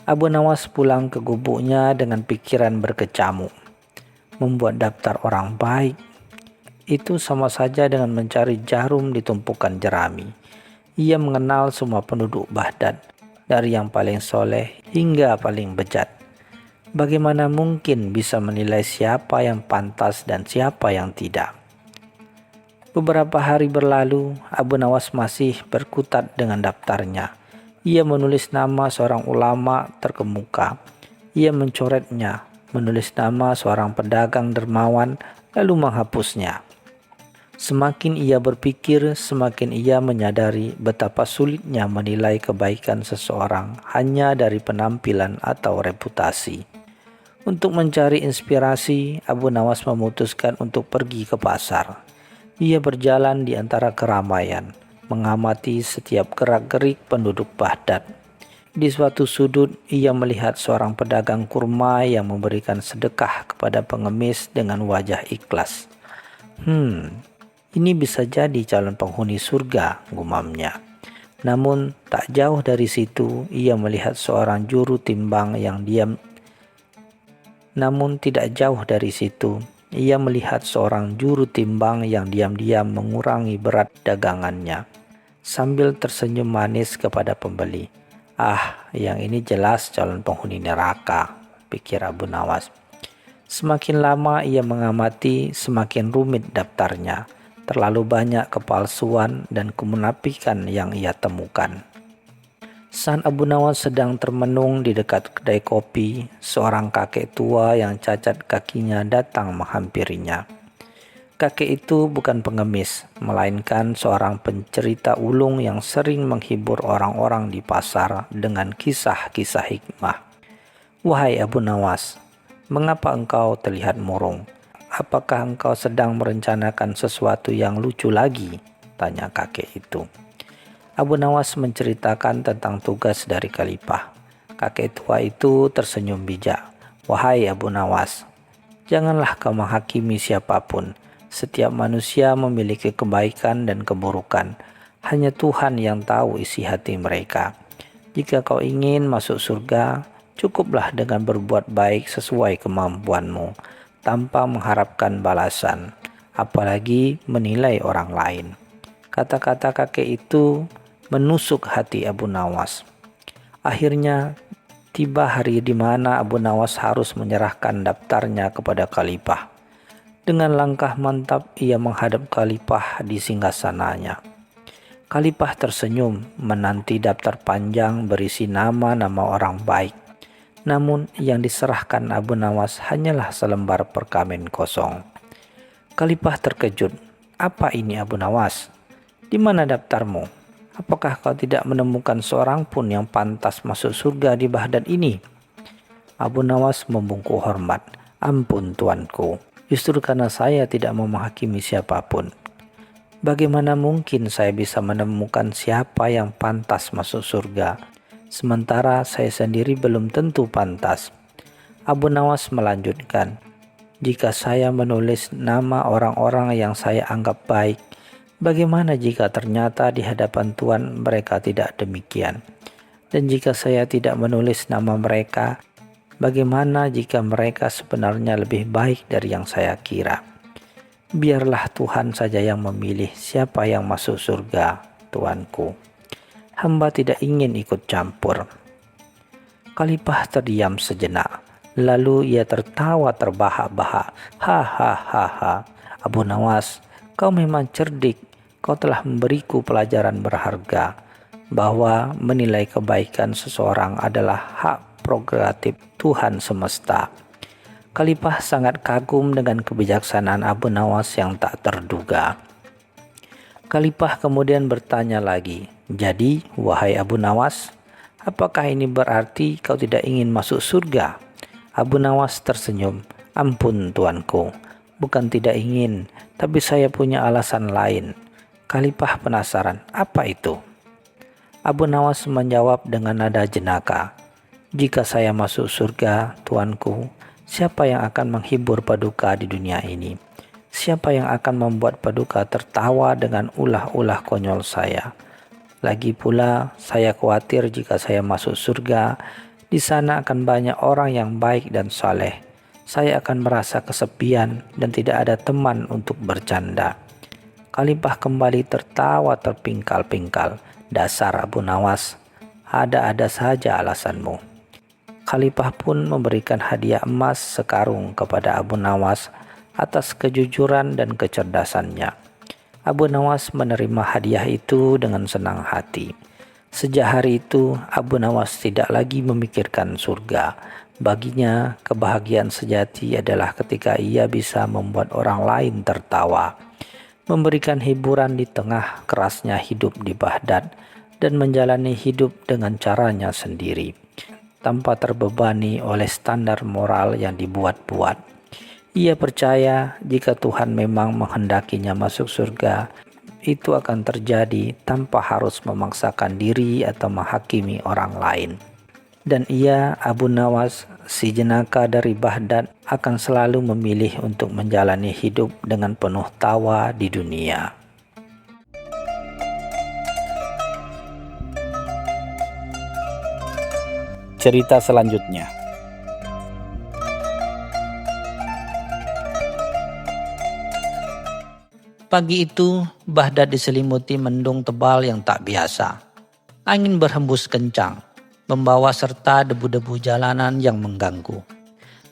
[SPEAKER 2] Abu Nawas pulang ke gubuknya dengan pikiran berkecamuk. Membuat daftar orang baik itu sama saja dengan mencari jarum di tumpukan jerami. Ia mengenal semua penduduk Baghdad, dari yang paling soleh hingga paling bejat. Bagaimana mungkin bisa menilai siapa yang pantas dan siapa yang tidak? Beberapa hari berlalu, Abu Nawas masih berkutat dengan daftarnya. Ia menulis nama seorang ulama terkemuka. Ia mencoretnya, menulis nama seorang pedagang dermawan, lalu menghapusnya. Semakin ia berpikir, semakin ia menyadari betapa sulitnya menilai kebaikan seseorang hanya dari penampilan atau reputasi. Untuk mencari inspirasi, Abu Nawas memutuskan untuk pergi ke pasar. Ia berjalan di antara keramaian, mengamati setiap gerak-gerik penduduk Baghdad. Di suatu sudut, ia melihat seorang pedagang kurma yang memberikan sedekah kepada pengemis dengan wajah ikhlas. Ini bisa jadi calon penghuni surga, gumamnya. Namun, tak jauh dari situ, ia melihat seorang juru timbang yang diam. Ia melihat seorang juru timbang yang diam-diam mengurangi berat dagangannya, sambil tersenyum manis kepada pembeli. Yang ini jelas calon penghuni neraka, pikir Abu Nawas. Semakin lama ia mengamati, semakin rumit daftarnya. Terlalu banyak kepalsuan dan kemunafikan yang ia temukan. Saat Abu Nawas sedang termenung di dekat kedai kopi, seorang kakek tua yang cacat kakinya datang menghampirinya. Kakek itu bukan pengemis, melainkan seorang pencerita ulung yang sering menghibur orang-orang di pasar dengan kisah-kisah hikmah. Wahai Abu Nawas, mengapa engkau terlihat murung? Apakah engkau sedang merencanakan sesuatu yang lucu lagi? Tanya kakek itu. Abu Nawas menceritakan tentang tugas dari Khalifah. Kakek tua itu tersenyum bijak. Wahai Abu Nawas, janganlah kau menghakimi siapapun. Setiap manusia memiliki kebaikan dan keburukan. Hanya Tuhan yang tahu isi hati mereka. Jika kau ingin masuk surga, cukuplah dengan berbuat baik sesuai kemampuanmu, tanpa mengharapkan balasan, apalagi menilai orang lain. Kata-kata kakek itu menusuk hati Abu Nawas. Akhirnya tiba hari di mana Abu Nawas harus menyerahkan daftarnya kepada Khalifah. Dengan langkah mantap ia menghadap Khalifah di singgasananya. Khalifah tersenyum menanti daftar panjang berisi nama-nama orang baik. Namun yang diserahkan Abu Nawas hanyalah selembar perkamen kosong. Khalifah terkejut. Apa ini Abu Nawas? Di mana daftarmu? Apakah kau tidak menemukan seorang pun yang pantas masuk surga di Baghdad ini? Abu Nawas membungkuk hormat. Ampun tuanku, justru karena saya tidak mau menghakimi siapapun. Bagaimana mungkin saya bisa menemukan siapa yang pantas masuk surga, sementara saya sendiri belum tentu pantas? Abu Nawas melanjutkan, jika saya menulis nama orang-orang yang saya anggap baik, bagaimana jika ternyata di hadapan Tuhan mereka tidak demikian? Dan jika saya tidak menulis nama mereka, bagaimana jika mereka sebenarnya lebih baik dari yang saya kira? Biarlah Tuhan saja yang memilih siapa yang masuk surga, tuanku. Hamba tidak ingin ikut campur. Khalifah terdiam sejenak. Lalu ia tertawa terbahak-bahak. Hahaha, Abu Nawas, kau memang cerdik. Kau telah memberiku pelajaran berharga bahwa menilai kebaikan seseorang adalah hak prerogatif Tuhan semesta. Khalifah sangat kagum dengan kebijaksanaan Abu Nawas yang tak terduga. Khalifah kemudian bertanya lagi, Jadi, wahai Abu Nawas, apakah ini berarti kau tidak ingin masuk surga? Abu Nawas tersenyum. Ampun tuanku, bukan tidak ingin, tapi saya punya alasan lain. Khalifah penasaran, apa itu? Abu Nawas menjawab dengan nada jenaka. Jika saya masuk surga, tuanku, siapa yang akan menghibur Paduka di dunia ini? Siapa yang akan membuat Paduka tertawa dengan ulah-ulah konyol saya? Lagi pula, saya khawatir jika saya masuk surga, di sana akan banyak orang yang baik dan saleh. Saya akan merasa kesepian dan tidak ada teman untuk bercanda. Khalifah kembali tertawa terpingkal-pingkal. Dasar Abu Nawas, ada-ada saja alasanmu. Khalifah pun memberikan hadiah emas sekarung kepada Abu Nawas atas kejujuran dan kecerdasannya. Abu Nawas menerima hadiah itu dengan senang hati. Sejak hari itu, Abu Nawas tidak lagi memikirkan surga. Baginya, kebahagiaan sejati adalah ketika ia bisa membuat orang lain tertawa, memberikan hiburan di tengah kerasnya hidup di Baghdad, dan menjalani hidup dengan caranya sendiri, tanpa terbebani oleh standar moral yang dibuat-buat. Ia percaya jika Tuhan memang menghendakinya masuk surga, itu akan terjadi tanpa harus memaksakan diri atau menghakimi orang lain. Dan ia, Abu Nawas, si jenaka dari Baghdad, akan selalu memilih untuk menjalani hidup dengan penuh tawa di dunia.
[SPEAKER 1] Cerita selanjutnya.
[SPEAKER 2] Pagi itu, Baghdad diselimuti mendung tebal yang tak biasa. Angin berhembus kencang, membawa serta debu-debu jalanan yang mengganggu.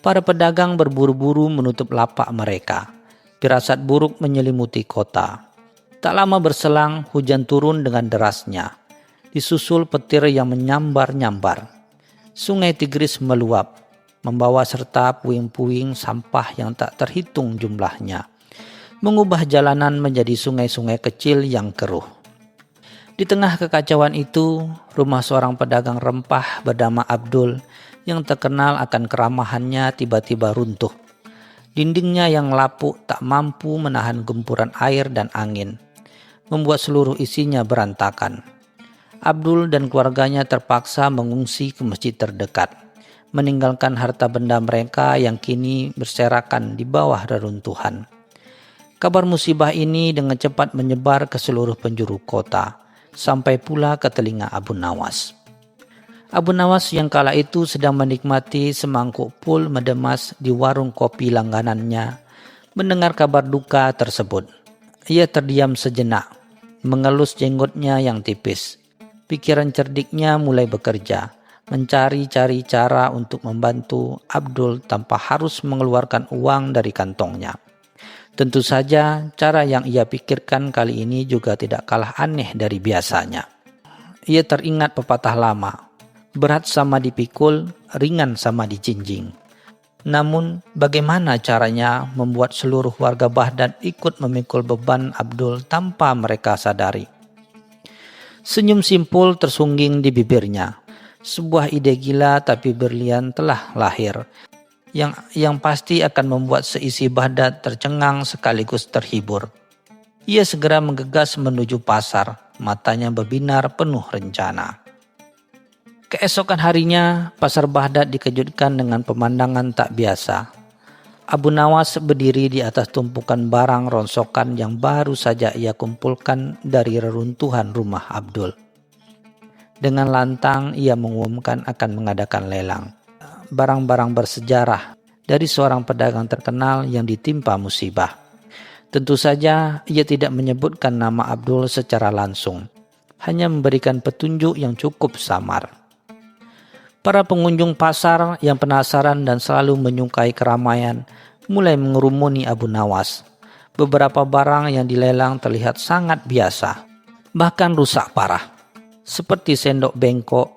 [SPEAKER 2] Para pedagang berburu-buru menutup lapak mereka. Firasat buruk menyelimuti kota. Tak lama berselang, hujan turun dengan derasnya. Disusul petir yang menyambar-nyambar. Sungai Tigris meluap, membawa serta puing-puing sampah yang tak terhitung jumlahnya, mengubah jalanan menjadi sungai-sungai kecil yang keruh. Di tengah kekacauan itu, rumah seorang pedagang rempah bernama Abdul yang terkenal akan keramahannya tiba-tiba runtuh. Dindingnya yang lapuk tak mampu menahan gempuran air dan angin, membuat seluruh isinya berantakan. Abdul dan keluarganya terpaksa mengungsi ke masjid terdekat, meninggalkan harta benda mereka yang kini berserakan di bawah reruntuhan. Kabar musibah ini dengan cepat menyebar ke seluruh penjuru kota, sampai pula ke telinga Abu Nawas. Abu Nawas yang kala itu sedang menikmati semangkuk pul medemas di warung kopi langganannya, mendengar kabar duka tersebut. Ia terdiam sejenak, mengelus jenggotnya yang tipis. Pikiran cerdiknya mulai bekerja, mencari-cari cara untuk membantu Abdul tanpa harus mengeluarkan uang dari kantongnya. Tentu saja cara yang ia pikirkan kali ini juga tidak kalah aneh dari biasanya. Ia teringat pepatah lama, berat sama dipikul, ringan sama dijinjing. Namun bagaimana caranya membuat seluruh warga Baghdad ikut memikul beban Abdul tanpa mereka sadari? Senyum simpul tersungging di bibirnya. Sebuah ide gila tapi berlian telah lahir, yang pasti akan membuat seisi Baghdad tercengang sekaligus terhibur. Ia segera menggegas menuju pasar, matanya berbinar penuh rencana. Keesokan harinya, pasar Baghdad dikejutkan dengan pemandangan tak biasa. Abu Nawas berdiri di atas tumpukan barang ronsokan yang baru saja ia kumpulkan dari reruntuhan rumah Abdul. Dengan lantang ia mengumumkan akan mengadakan lelang barang-barang bersejarah dari seorang pedagang terkenal yang ditimpa musibah. Tentu saja ia tidak menyebutkan nama Abdul secara langsung, hanya memberikan petunjuk yang cukup samar. Para pengunjung pasar yang penasaran dan selalu menyukai keramaian mulai mengerumuni Abu Nawas. Beberapa barang yang dilelang terlihat sangat biasa, bahkan rusak parah, seperti sendok bengkok,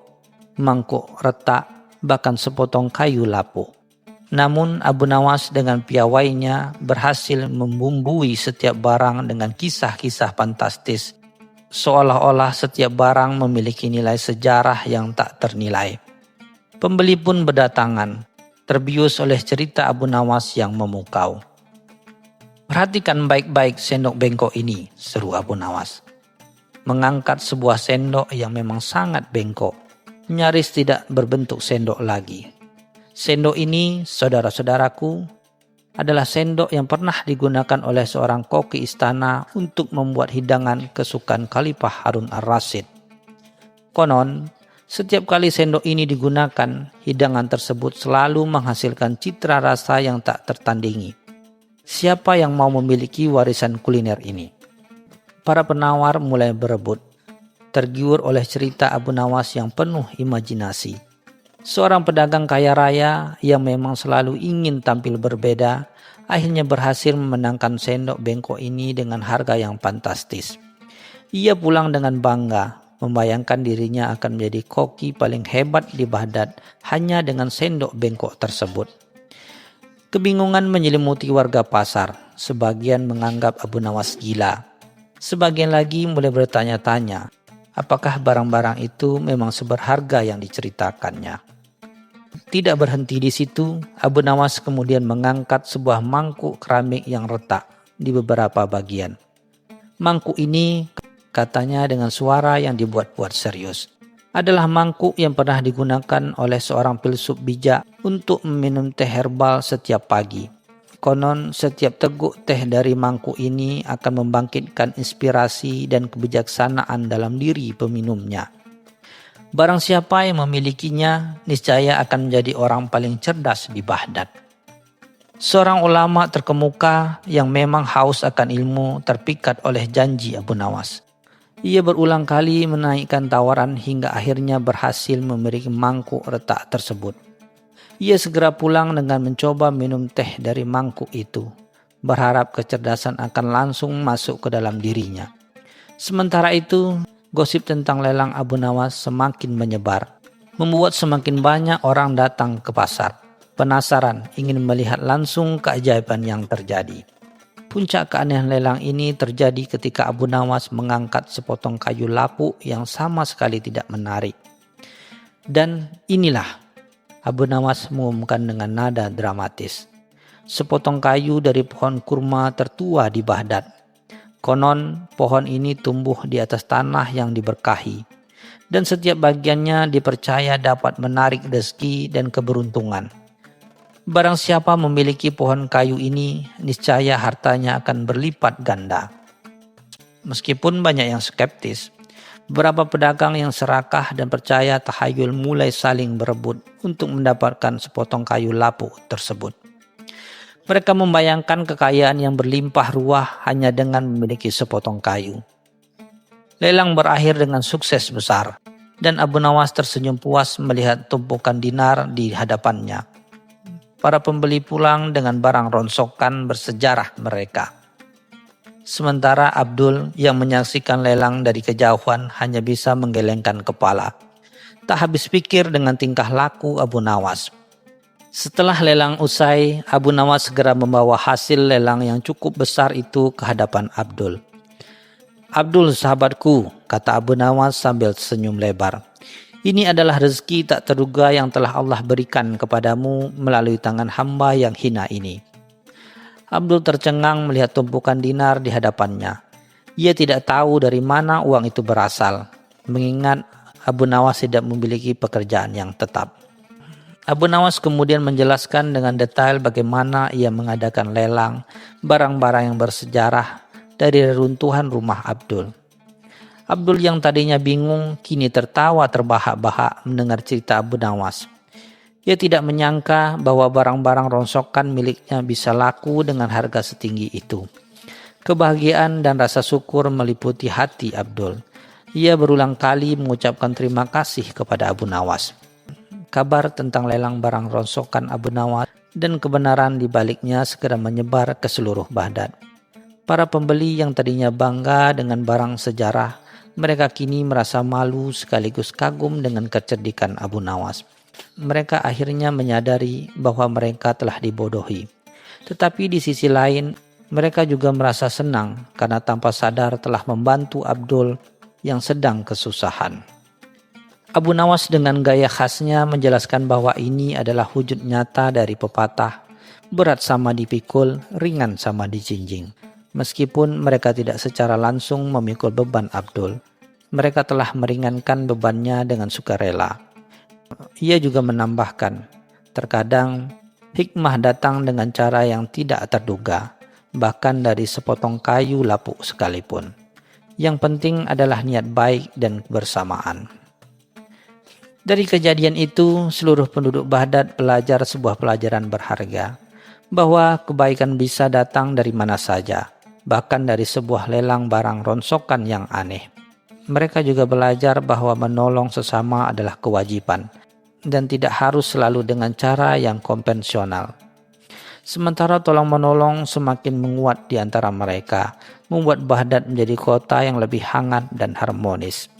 [SPEAKER 2] mangkuk retak, bahkan sepotong kayu lapuk. Namun Abu Nawas dengan piawainya berhasil membumbui setiap barang dengan kisah-kisah fantastis seolah-olah setiap barang memiliki nilai sejarah yang tak ternilai. Pembeli pun berdatangan, terbius oleh cerita Abu Nawas yang memukau. "Perhatikan baik-baik sendok bengkok ini," seru Abu Nawas. Mengangkat sebuah sendok yang memang sangat bengkok, nyaris tidak berbentuk sendok lagi. Sendok ini, saudara-saudaraku, adalah sendok yang pernah digunakan oleh seorang koki istana untuk membuat hidangan kesukaan Khalifah Harun ar-Rasyid. Konon, setiap kali sendok ini digunakan, hidangan tersebut selalu menghasilkan citra rasa yang tak tertandingi. Siapa yang mau memiliki warisan kuliner ini? Para penawar mulai berebut, tergiur oleh cerita Abu Nawas yang penuh imajinasi. Seorang pedagang kaya raya yang memang selalu ingin tampil berbeda, akhirnya berhasil memenangkan sendok bengkok ini dengan harga yang fantastis. Ia pulang dengan bangga, membayangkan dirinya akan menjadi koki paling hebat di Baghdad hanya dengan sendok bengkok tersebut. Kebingungan menyelimuti warga pasar. Sebagian menganggap Abu Nawas gila. Sebagian lagi mulai bertanya-tanya, apakah barang-barang itu memang seberharga yang diceritakannya. Tidak berhenti di situ, Abu Nawas kemudian mengangkat sebuah mangkuk keramik yang retak di beberapa bagian. Mangkuk ini, katanya dengan suara yang dibuat-buat serius, adalah mangkuk yang pernah digunakan oleh seorang filsuf bijak untuk meminum teh herbal setiap pagi. Konon setiap teguk teh dari mangkuk ini akan membangkitkan inspirasi dan kebijaksanaan dalam diri peminumnya. Barang siapa yang memilikinya, niscaya akan menjadi orang paling cerdas di Baghdad. Seorang ulama terkemuka yang memang haus akan ilmu terpikat oleh janji Abu Nawas. Ia berulang kali menaikkan tawaran hingga akhirnya berhasil memiliki mangkuk retak tersebut. Ia segera pulang dengan mencoba minum teh dari mangkuk itu, berharap kecerdasan akan langsung masuk ke dalam dirinya. Sementara itu, gosip tentang lelang Abu Nawas semakin menyebar, membuat semakin banyak orang datang ke pasar, penasaran ingin melihat langsung keajaiban yang terjadi. Puncak keanehan lelang ini terjadi ketika Abu Nawas mengangkat sepotong kayu lapuk yang sama sekali tidak menarik. Dan inilah, Abu Nawas mengumumkan dengan nada dramatis, sepotong kayu dari pohon kurma tertua di Baghdad. Konon pohon ini tumbuh di atas tanah yang diberkahi, dan setiap bagiannya dipercaya dapat menarik rezeki dan keberuntungan. Barang siapa memiliki pohon kayu ini, niscaya hartanya akan berlipat ganda. Meskipun banyak yang skeptis, beberapa pedagang yang serakah dan percaya tahayul mulai saling berebut untuk mendapatkan sepotong kayu lapuk tersebut. Mereka membayangkan kekayaan yang berlimpah ruah hanya dengan memiliki sepotong kayu. Lelang berakhir dengan sukses besar, dan Abu Nawas tersenyum puas melihat tumpukan dinar di hadapannya. Para pembeli pulang dengan barang ronsokan bersejarah mereka. Sementara Abdul yang menyaksikan lelang dari kejauhan hanya bisa menggelengkan kepala. Tak habis pikir dengan tingkah laku Abu Nawas. Setelah lelang usai, Abu Nawas segera membawa hasil lelang yang cukup besar itu ke hadapan Abdul. "Abdul, sahabatku," kata Abu Nawas sambil senyum lebar. "Ini adalah rezeki tak terduga yang telah Allah berikan kepadamu melalui tangan hamba yang hina ini." Abdul tercengang melihat tumpukan dinar di hadapannya. Ia tidak tahu dari mana uang itu berasal, mengingat Abu Nawas tidak memiliki pekerjaan yang tetap. Abu Nawas kemudian menjelaskan dengan detail bagaimana ia mengadakan lelang barang-barang yang bersejarah dari reruntuhan rumah Abdul. Abdul yang tadinya bingung kini tertawa terbahak-bahak mendengar cerita Abu Nawas. Ia tidak menyangka bahwa barang-barang rongsokan miliknya bisa laku dengan harga setinggi itu. Kebahagiaan dan rasa syukur meliputi hati Abdul. Ia berulang kali mengucapkan terima kasih kepada Abu Nawas. Kabar tentang lelang barang rongsokan Abu Nawas dan kebenaran di baliknya segera menyebar ke seluruh Baghdad. Para pembeli yang tadinya bangga dengan barang sejarah, mereka kini merasa malu sekaligus kagum dengan kecerdikan Abu Nawas. Mereka akhirnya menyadari bahwa mereka telah dibodohi. Tetapi di sisi lain, mereka juga merasa senang karena tanpa sadar telah membantu Abdul yang sedang kesusahan. Abu Nawas dengan gaya khasnya menjelaskan bahwa ini adalah wujud nyata dari pepatah, berat sama dipikul, ringan sama dijinjing. Meskipun mereka tidak secara langsung memikul beban Abdul, mereka telah meringankan bebannya dengan sukarela. Ia juga menambahkan, terkadang hikmah datang dengan cara yang tidak terduga, bahkan dari sepotong kayu lapuk sekalipun. Yang penting adalah niat baik dan kebersamaan. Dari kejadian itu, seluruh penduduk Baghdad belajar sebuah pelajaran berharga, bahwa kebaikan bisa datang dari mana saja, bahkan dari sebuah lelang barang ronsokan yang aneh. Mereka juga belajar bahwa menolong sesama adalah kewajiban, dan tidak harus selalu dengan cara yang konvensional. Sementara tolong-menolong semakin menguat di antara mereka, membuat Baghdad menjadi kota yang lebih hangat dan harmonis.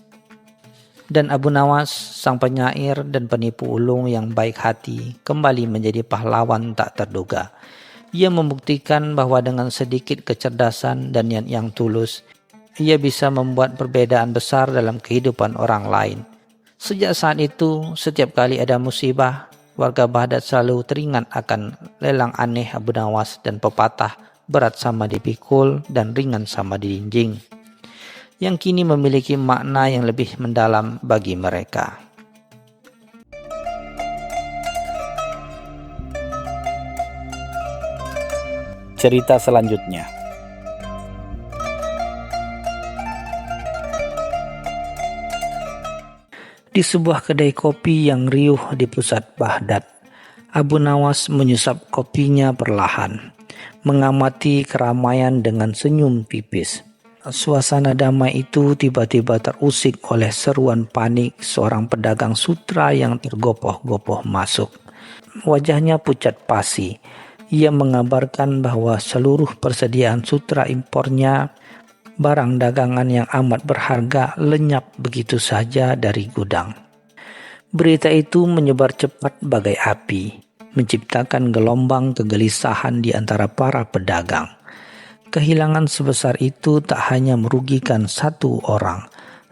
[SPEAKER 2] Dan Abu Nawas, sang penyair dan penipu ulung yang baik hati, kembali menjadi pahlawan tak terduga. Ia membuktikan bahwa dengan sedikit kecerdasan dan niat yang tulus, ia bisa membuat perbedaan besar dalam kehidupan orang lain. Sejak saat itu, setiap kali ada musibah, warga Baghdad selalu teringat akan lelang aneh Abu Nawas dan pepatah berat sama dipikul dan ringan sama dijinjing, yang kini memiliki makna yang lebih mendalam bagi mereka.
[SPEAKER 1] Cerita selanjutnya.
[SPEAKER 2] Di sebuah kedai kopi yang riuh di pusat Baghdad, Abu Nawas menyusap kopinya perlahan, mengamati keramaian dengan senyum tipis. Suasana damai itu tiba-tiba terusik oleh seruan panik seorang pedagang sutra yang tergopoh-gopoh masuk. Wajahnya pucat pasi. Ia mengabarkan bahwa seluruh persediaan sutra impornya, barang dagangan yang amat berharga, lenyap begitu saja dari gudang. Berita itu menyebar cepat bagai api, menciptakan gelombang kegelisahan di antara para pedagang. Kehilangan sebesar itu tak hanya merugikan satu orang,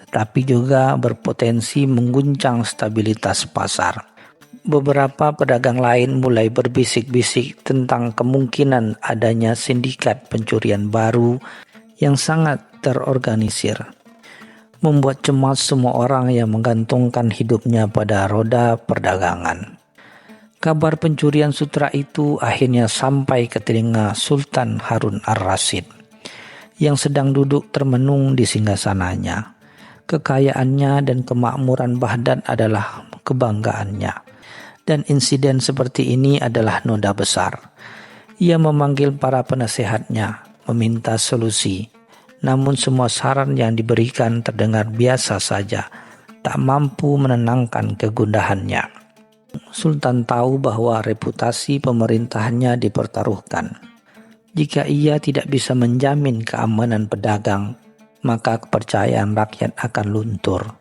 [SPEAKER 2] tetapi juga berpotensi mengguncang stabilitas pasar. Beberapa pedagang lain mulai berbisik-bisik tentang kemungkinan adanya sindikat pencurian baru yang sangat terorganisir, membuat cemas semua orang yang menggantungkan hidupnya pada roda perdagangan. Kabar pencurian sutra itu akhirnya sampai ke telinga Sultan Harun ar-Rasyid yang sedang duduk termenung di singgasananya. Kekayaannya dan kemakmuran Baghdad adalah kebanggaannya, dan insiden seperti ini adalah noda besar. Ia memanggil para penasehatnya, meminta solusi, namun semua saran yang diberikan terdengar biasa saja, tak mampu menenangkan kegundahannya. Sultan tahu bahwa reputasi pemerintahannya dipertaruhkan. Jika ia tidak bisa menjamin keamanan pedagang, maka kepercayaan rakyat akan luntur.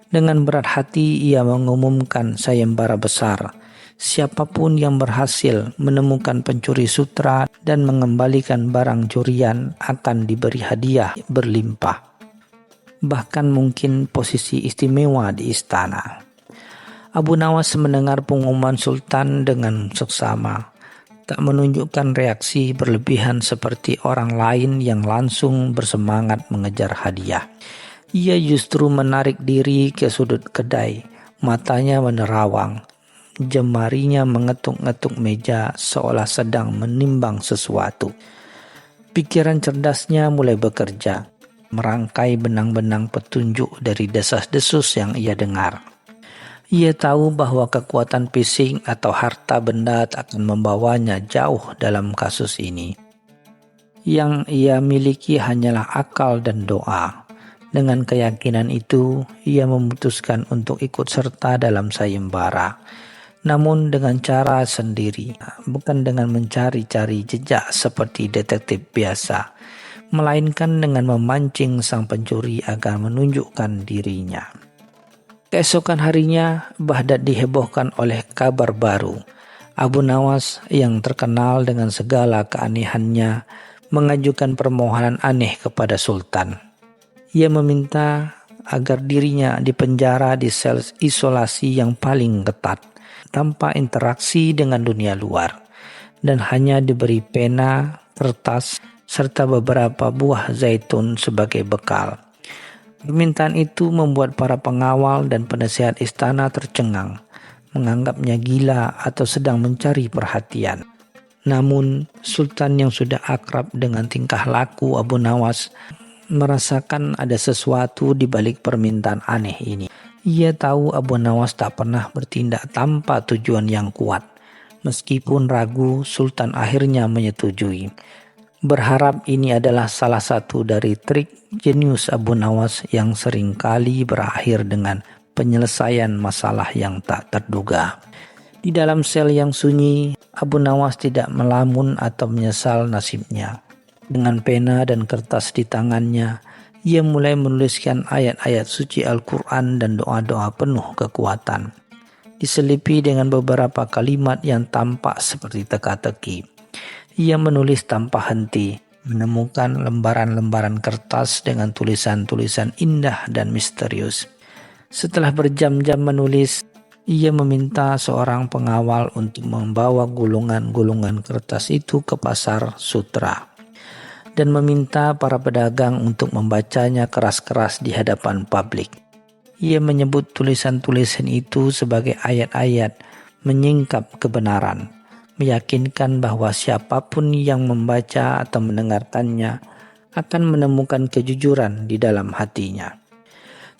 [SPEAKER 2] Dengan berat hati ia mengumumkan sayembara besar. Siapapun yang berhasil menemukan pencuri sutra dan mengembalikan barang curian akan diberi hadiah berlimpah. Bahkan mungkin posisi istimewa di istana. Abu Nawas mendengar pengumuman Sultan dengan seksama, tak menunjukkan reaksi berlebihan seperti orang lain yang langsung bersemangat mengejar hadiah. Ia justru menarik diri ke sudut kedai, matanya menerawang, jemarinya mengetuk-ngetuk meja seolah sedang menimbang sesuatu. Pikiran cerdasnya mulai bekerja, merangkai benang-benang petunjuk dari desas-desus yang ia dengar. Ia tahu bahwa kekuatan fisik atau harta benda tak akan membawanya jauh dalam kasus ini. Yang ia miliki hanyalah akal dan doa. Dengan keyakinan itu, ia memutuskan untuk ikut serta dalam sayembara. Namun dengan cara sendiri, bukan dengan mencari-cari jejak seperti detektif biasa, melainkan dengan memancing sang pencuri agar menunjukkan dirinya. Keesokan harinya, Baghdad dihebohkan oleh kabar baru. Abu Nawas yang terkenal dengan segala keanehannya mengajukan permohonan aneh kepada Sultan. Ia meminta agar dirinya dipenjara di sel isolasi yang paling ketat, tanpa interaksi dengan dunia luar, dan hanya diberi pena, kertas, serta beberapa buah zaitun sebagai bekal. Permintaan itu membuat para pengawal dan penasehat istana tercengang, menganggapnya gila atau sedang mencari perhatian. Namun, Sultan yang sudah akrab dengan tingkah laku Abu Nawas merasakan ada sesuatu di balik permintaan aneh ini. Ia tahu Abu Nawas tak pernah bertindak tanpa tujuan yang kuat. Meskipun ragu, Sultan akhirnya menyetujui. Berharap ini adalah salah satu dari trik jenius Abu Nawas yang seringkali berakhir dengan penyelesaian masalah yang tak terduga. Di dalam sel yang sunyi, Abu Nawas tidak melamun atau menyesal nasibnya. Dengan pena dan kertas di tangannya, ia mulai menuliskan ayat-ayat suci Al-Quran dan doa-doa penuh kekuatan. Diselipi dengan beberapa kalimat yang tampak seperti teka-teki. Ia menulis tanpa henti, menemukan lembaran-lembaran kertas dengan tulisan-tulisan indah dan misterius. Setelah berjam-jam menulis, ia meminta seorang pengawal untuk membawa gulungan-gulungan kertas itu ke pasar sutra dan meminta para pedagang untuk membacanya keras-keras di hadapan publik. Ia menyebut tulisan-tulisan itu sebagai ayat-ayat menyingkap kebenaran, meyakinkan bahwa siapapun yang membaca atau mendengarkannya akan menemukan kejujuran di dalam hatinya.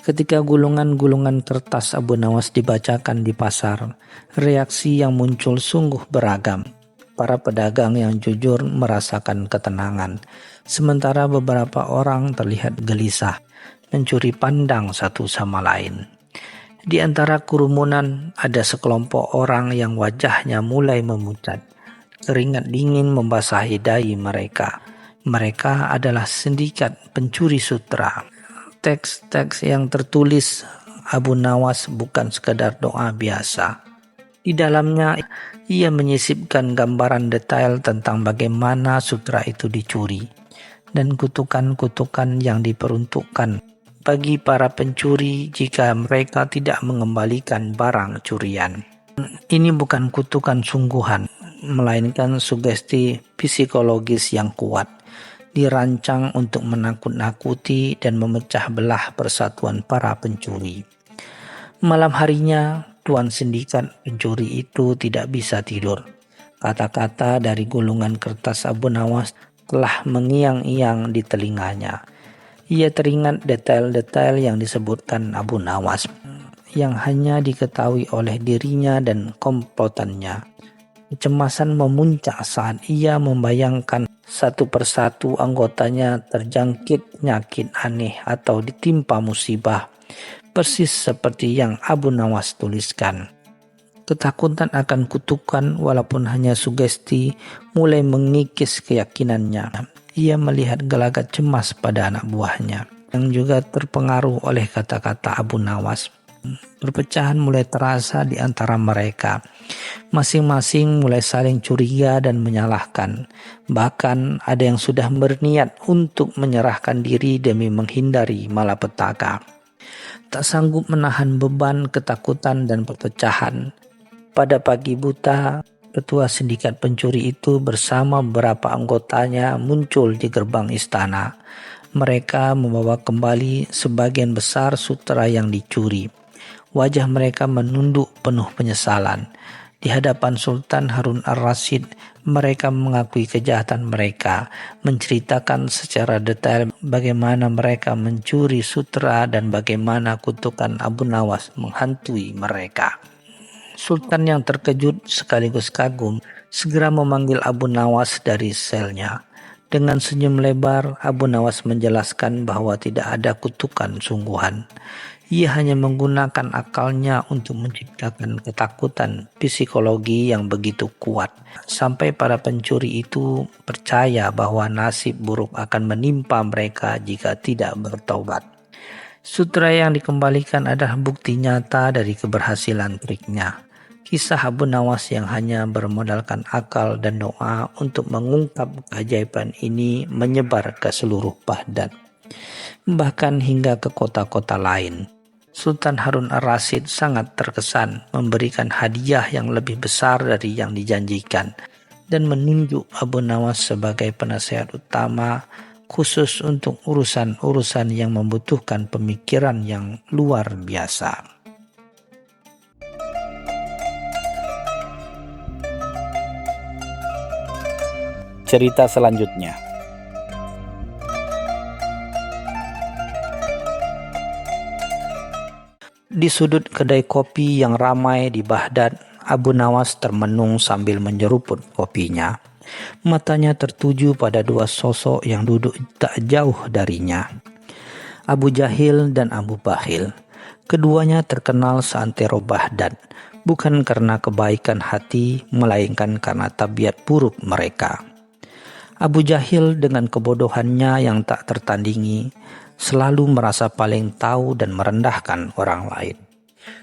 [SPEAKER 2] Ketika gulungan-gulungan kertas Abu Nawas dibacakan di pasar, reaksi yang muncul sungguh beragam. Para pedagang yang jujur merasakan ketenangan, sementara beberapa orang terlihat gelisah, mencuri pandang satu sama lain. Di antara kerumunan ada sekelompok orang yang wajahnya mulai memucat. Keringat dingin membasahi dahi mereka. Mereka adalah sindikat pencuri sutra. Teks-teks yang tertulis Abu Nawas bukan sekadar doa biasa. Di dalamnya ia menyisipkan gambaran detail tentang bagaimana sutra itu dicuri dan kutukan-kutukan yang diperuntukkan bagi para pencuri jika mereka tidak mengembalikan barang curian. Ini bukan kutukan sungguhan, melainkan sugesti psikologis yang kuat, dirancang untuk menakut-nakuti dan memecah belah persatuan para pencuri. Malam harinya, tuan sindikat pencuri itu tidak bisa tidur. Kata-kata dari gulungan kertas Abu Nawas telah mengiang-iang di telinganya. Ia teringat detail-detail yang disebutkan Abu Nawas, yang hanya diketahui oleh dirinya dan komplotannya. Kecemasan memuncak saat ia membayangkan satu persatu anggotanya terjangkit penyakit aneh atau ditimpa musibah, persis seperti yang Abu Nawas tuliskan. Ketakutan akan kutukan walaupun hanya sugesti mulai mengikis keyakinannya. Ia melihat gelagat cemas pada anak buahnya yang juga terpengaruh oleh kata-kata Abu Nawas. Perpecahan mulai terasa di antara mereka. Masing-masing mulai saling curiga dan menyalahkan. Bahkan ada yang sudah berniat untuk menyerahkan diri demi menghindari malapetaka. Tak sanggup menahan beban ketakutan dan perpecahan. Pada pagi buta, ketua sindikat pencuri itu bersama beberapa anggotanya muncul di gerbang istana. Mereka membawa kembali sebagian besar sutra yang dicuri. Wajah mereka menunduk penuh penyesalan. Di hadapan Sultan Harun ar-Rasyid, mereka mengakui kejahatan mereka, menceritakan secara detail bagaimana mereka mencuri sutra dan bagaimana kutukan Abu Nawas menghantui mereka. Sultan yang terkejut sekaligus kagum segera memanggil Abu Nawas dari selnya. Dengan senyum lebar, Abu Nawas menjelaskan bahwa tidak ada kutukan sungguhan. Ia hanya menggunakan akalnya untuk menciptakan ketakutan psikologi yang begitu kuat, sampai para pencuri itu percaya bahwa nasib buruk akan menimpa mereka jika tidak bertobat. Sutra yang dikembalikan adalah bukti nyata dari keberhasilan triknya. Kisah Abu Nawas yang hanya bermodalkan akal dan doa untuk mengungkap keajaiban ini menyebar ke seluruh Baghdad. bahkan hingga ke kota-kota lain. Sultan Harun ar-Rasyid sangat terkesan memberikan hadiah yang lebih besar dari yang dijanjikan dan menunjuk Abu Nawas sebagai penasehat utama khusus untuk urusan-urusan yang membutuhkan pemikiran yang luar biasa.
[SPEAKER 1] Cerita selanjutnya.
[SPEAKER 2] Di sudut kedai kopi yang ramai di Baghdad, Abu Nawas termenung sambil menyeruput kopinya. Matanya tertuju pada dua sosok yang duduk tak jauh darinya, Abu Jahil dan Abu Bakhil. Keduanya terkenal seantero Baghdad, bukan karena kebaikan hati, melainkan karena tabiat buruk mereka. Abu Jahil dengan kebodohannya yang tak tertandingi, selalu merasa paling tahu dan merendahkan orang lain.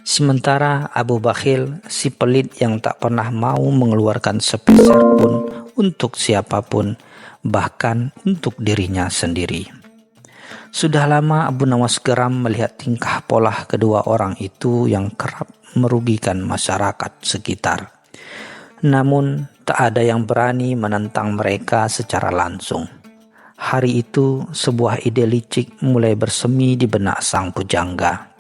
[SPEAKER 2] Sementara Abu Bakhil, si pelit yang tak pernah mau mengeluarkan sepeser pun untuk siapapun, bahkan untuk dirinya sendiri. Sudah lama Abu Nawas geram melihat tingkah pola kedua orang itu yang kerap merugikan masyarakat sekitar. Namun tak ada yang berani menentang mereka secara langsung. Hari itu sebuah ide licik mulai bersemi di benak sang pujangga.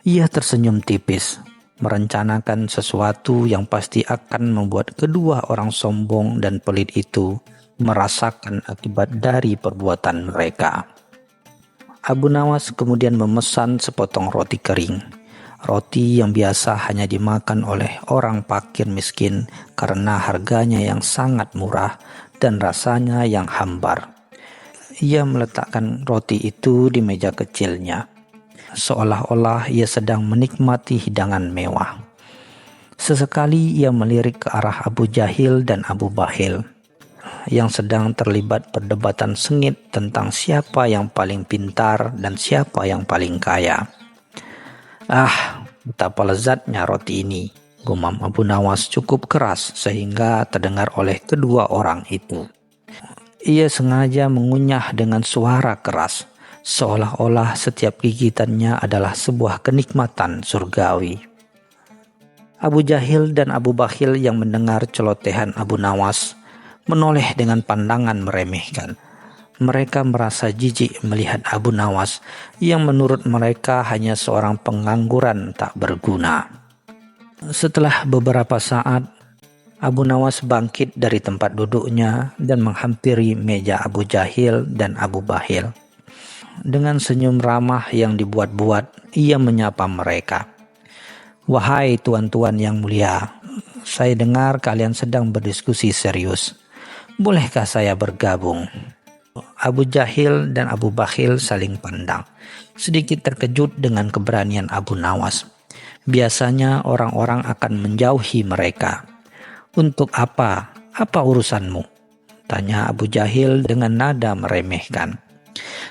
[SPEAKER 2] Ia tersenyum tipis, merencanakan sesuatu yang pasti akan membuat kedua orang sombong dan pelit itu merasakan akibat dari perbuatan mereka. Abu Nawas kemudian memesan sepotong roti kering. Roti yang biasa hanya dimakan oleh orang fakir miskin karena harganya yang sangat murah dan rasanya yang hambar. Ia meletakkan roti itu di meja kecilnya, seolah-olah ia sedang menikmati hidangan mewah. Sesekali ia melirik ke arah Abu Jahil dan Abu Bakhil yang sedang terlibat perdebatan sengit tentang siapa yang paling pintar dan siapa yang paling kaya. Betapa lezatnya roti ini, gumam Abu Nawas cukup keras sehingga terdengar oleh kedua orang itu. Ia sengaja mengunyah dengan suara keras, seolah-olah setiap gigitannya adalah sebuah kenikmatan surgawi. Abu Jahil dan Abu Bakhil yang mendengar celotehan Abu Nawas menoleh dengan pandangan meremehkan. Mereka merasa jijik melihat Abu Nawas yang menurut mereka hanya seorang pengangguran tak berguna. Setelah beberapa saat, Abu Nawas bangkit dari tempat duduknya dan menghampiri meja Abu Jahil dan Abu Bakhil. Dengan senyum ramah yang dibuat-buat, ia menyapa mereka. "Wahai tuan-tuan yang mulia, saya dengar kalian sedang berdiskusi serius. Bolehkah saya bergabung?" Abu Jahil dan Abu Bakhil saling pandang, sedikit terkejut dengan keberanian Abu Nawas. Biasanya orang-orang akan menjauhi mereka. "Untuk apa? Apa urusanmu?" tanya Abu Jahil dengan nada meremehkan.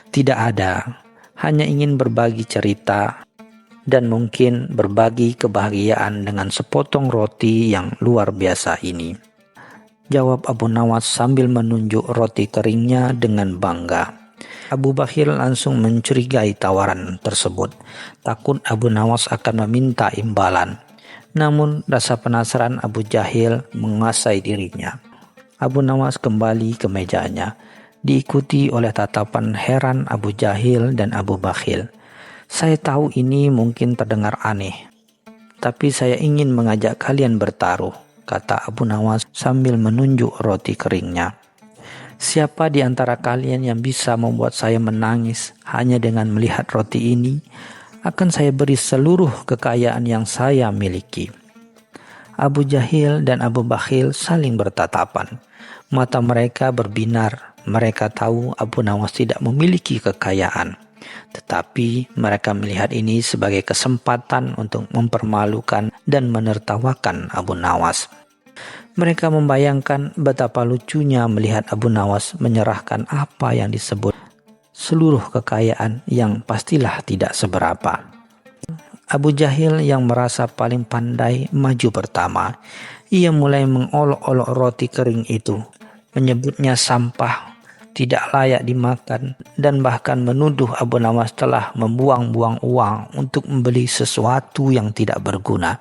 [SPEAKER 2] "Tidak ada, hanya ingin berbagi cerita dan mungkin berbagi kebahagiaan dengan sepotong roti yang luar biasa ini," jawab Abu Nawas sambil menunjuk roti keringnya dengan bangga. Abu Bakhil langsung mencurigai tawaran tersebut, takut Abu Nawas akan meminta imbalan. Namun rasa penasaran Abu Jahil menguasai dirinya. Abu Nawas kembali ke mejanya, diikuti oleh tatapan heran Abu Jahil dan Abu Bakhil. "Saya tahu ini mungkin terdengar aneh, tapi saya ingin mengajak kalian bertaruh," kata Abu Nawas sambil menunjuk roti keringnya. "Siapa di antara kalian yang bisa membuat saya menangis hanya dengan melihat roti ini, akan saya beri seluruh kekayaan yang saya miliki." Abu Jahil dan Abu Bakhil saling bertatapan. Mata mereka berbinar. Mereka tahu Abu Nawas tidak memiliki kekayaan, tetapi mereka melihat ini sebagai kesempatan untuk mempermalukan dan menertawakan Abu Nawas. Mereka membayangkan betapa lucunya melihat Abu Nawas menyerahkan apa yang disebut seluruh kekayaan yang pastilah tidak seberapa. Abu Jahil yang merasa paling pandai maju pertama. Ia mulai mengolok-olok roti kering itu, menyebutnya sampah, tidak layak dimakan, dan bahkan menuduh Abu Nawas telah membuang-buang uang untuk membeli sesuatu yang tidak berguna.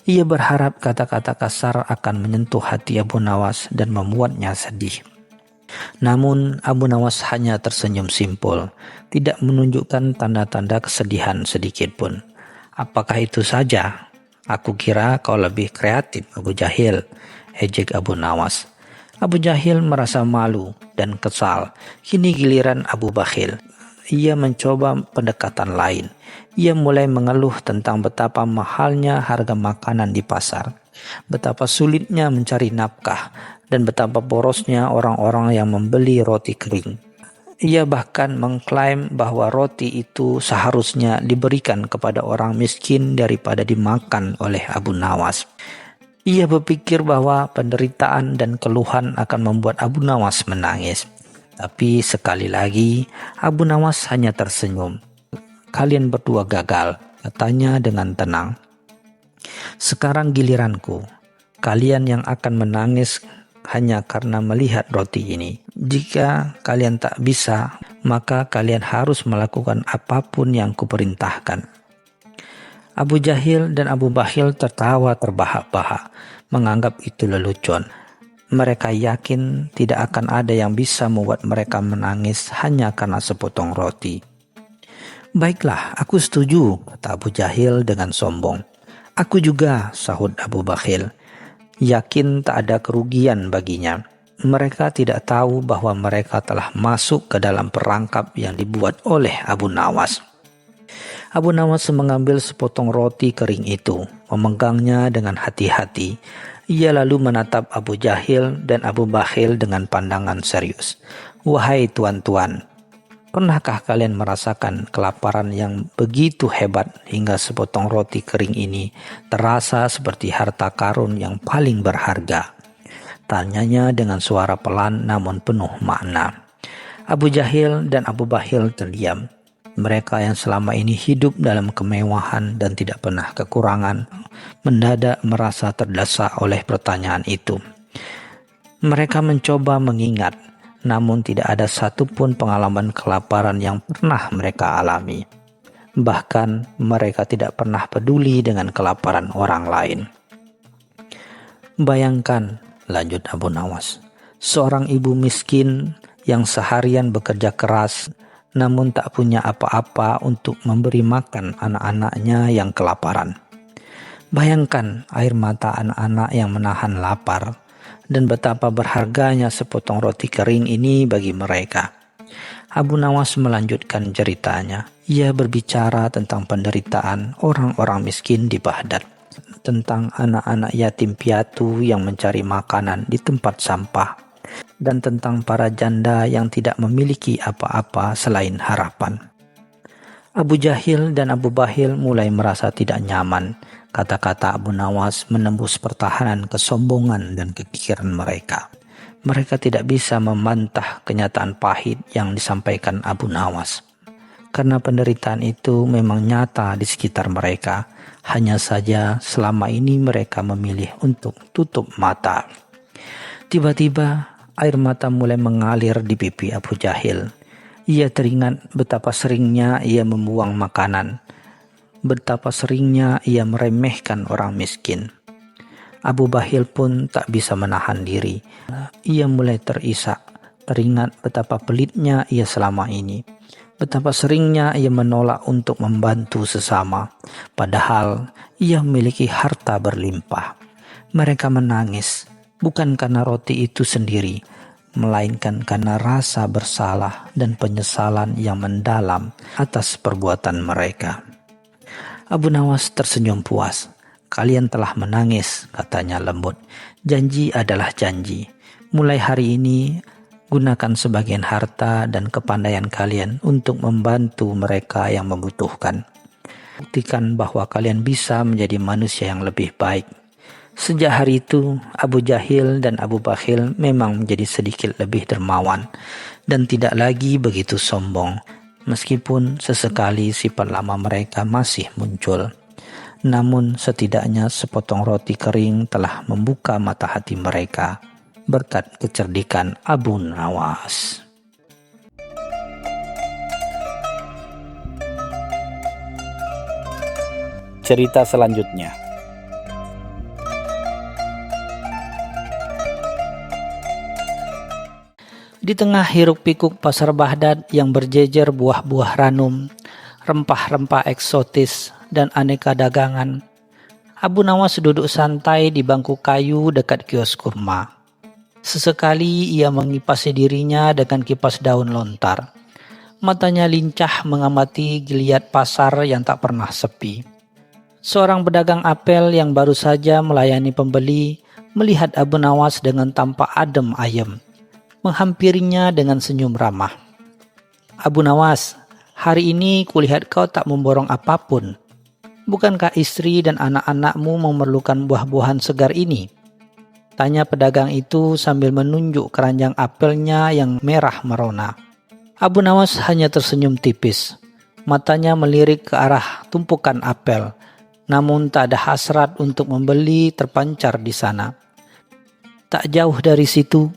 [SPEAKER 2] Ia berharap kata-kata kasar akan menyentuh hati Abu Nawas dan membuatnya sedih. Namun Abu Nawas hanya tersenyum simpul, tidak menunjukkan tanda-tanda kesedihan sedikit pun. "Apakah itu saja? Aku kira kau lebih kreatif, Abu Jahil," ejek Abu Nawas. Abu Jahil merasa malu dan kesal. Kini giliran Abu Bakhil. Ia mencoba pendekatan lain. Ia mulai mengeluh tentang betapa mahalnya harga makanan di pasar, betapa sulitnya mencari nafkah, dan betapa borosnya orang-orang yang membeli roti kering. Ia bahkan mengklaim bahwa roti itu seharusnya diberikan kepada orang miskin daripada dimakan oleh Abu Nawas. Ia berpikir bahwa penderitaan dan keluhan akan membuat Abu Nawas menangis. Tapi sekali lagi Abu Nawas hanya tersenyum. "Kalian berdua gagal," katanya dengan tenang. "Sekarang giliranku. Kalian yang akan menangis hanya karena melihat roti ini. Jika kalian tak bisa, maka kalian harus melakukan apapun yang kuperintahkan." Abu Jahil dan Abu Bakhil tertawa terbahak-bahak, menganggap itu lelucon. Mereka yakin tidak akan ada yang bisa membuat mereka menangis hanya karena sepotong roti. "Baiklah, aku setuju," kata Abu Jahil dengan sombong. "Aku juga," sahut Abu Bakhil. Yakin tak ada kerugian baginya. Mereka tidak tahu bahwa mereka telah masuk ke dalam perangkap yang dibuat oleh Abu Nawas. Abu Nawas mengambil sepotong roti kering itu, memegangnya dengan hati-hati. Ia lalu menatap Abu Jahil dan Abu Bakhil dengan pandangan serius. "Wahai tuan-tuan, pernahkah kalian merasakan kelaparan yang begitu hebat hingga sepotong roti kering ini terasa seperti harta karun yang paling berharga?" Tanyanya dengan suara pelan namun penuh makna. Abu Jahil dan Abu Bakhil terdiam. Mereka yang selama ini hidup dalam kemewahan dan tidak pernah kekurangan, mendadak merasa terdesak oleh pertanyaan itu. Mereka mencoba mengingat, namun tidak ada satupun pengalaman kelaparan yang pernah mereka alami. Bahkan mereka tidak pernah peduli dengan kelaparan orang lain. "Bayangkan," lanjut Abu Nawas, "seorang ibu miskin yang seharian bekerja keras namun tak punya apa-apa untuk memberi makan anak-anaknya yang kelaparan. Bayangkan air mata anak-anak yang menahan lapar dan betapa berharganya sepotong roti kering ini bagi mereka." Abu Nawas melanjutkan ceritanya. Ia berbicara tentang penderitaan orang-orang miskin di Baghdad, tentang anak-anak yatim piatu yang mencari makanan di tempat sampah, dan tentang para janda yang tidak memiliki apa-apa selain harapan. Abu Jahil dan Abu Bakhil mulai merasa tidak nyaman. Kata-kata Abu Nawas menembus pertahanan kesombongan dan kekikiran mereka. Mereka tidak bisa membantah kenyataan pahit yang disampaikan Abu Nawas. Karena penderitaan itu memang nyata di sekitar mereka. Hanya saja selama ini mereka memilih untuk tutup mata. Tiba-tiba air mata mulai mengalir di pipi Abu Jahil. Ia teringat betapa seringnya ia membuang makanan, betapa seringnya ia meremehkan orang miskin. Abu Bakhil pun tak bisa menahan diri. Ia mulai terisak, teringat betapa pelitnya ia selama ini, betapa seringnya ia menolak untuk membantu sesama, padahal ia memiliki harta berlimpah. Mereka menangis, bukan karena roti itu sendiri, melainkan karena rasa bersalah dan penyesalan yang mendalam atas perbuatan mereka. Abu Nawas tersenyum puas. "Kalian telah menangis," katanya lembut. "Janji adalah janji. Mulai hari ini, gunakan sebagian harta dan kepandaian kalian untuk membantu mereka yang membutuhkan. Buktikan bahwa kalian bisa menjadi manusia yang lebih baik." Sejak hari itu, Abu Jahil dan Abu Bakhil memang menjadi sedikit lebih dermawan dan tidak lagi begitu sombong, meskipun sesekali sifat lama mereka masih muncul. Namun setidaknya sepotong roti kering telah membuka mata hati mereka. berkat kecerdikan Abu Nawas.
[SPEAKER 1] Cerita selanjutnya.
[SPEAKER 2] Di tengah hiruk-pikuk pasar Baghdad yang berjejer buah-buah ranum, rempah-rempah eksotis, dan aneka dagangan, Abu Nawas duduk santai di bangku kayu dekat kios kurma. Sesekali ia mengipasi dirinya dengan kipas daun lontar. Matanya lincah mengamati geliat pasar yang tak pernah sepi. Seorang pedagang apel yang baru saja melayani pembeli melihat Abu Nawas dengan tampak adem ayem, menghampirinya dengan senyum ramah. "Abu Nawas, hari ini kulihat kau tak memborong apapun. Bukankah istri dan anak-anakmu memerlukan buah-buahan segar ini?" tanya pedagang itu sambil menunjuk keranjang apelnya yang merah merona. Abu Nawas hanya tersenyum tipis. Matanya melirik ke arah tumpukan apel, namun tak ada hasrat untuk membeli terpancar di sana. Tak jauh dari situ,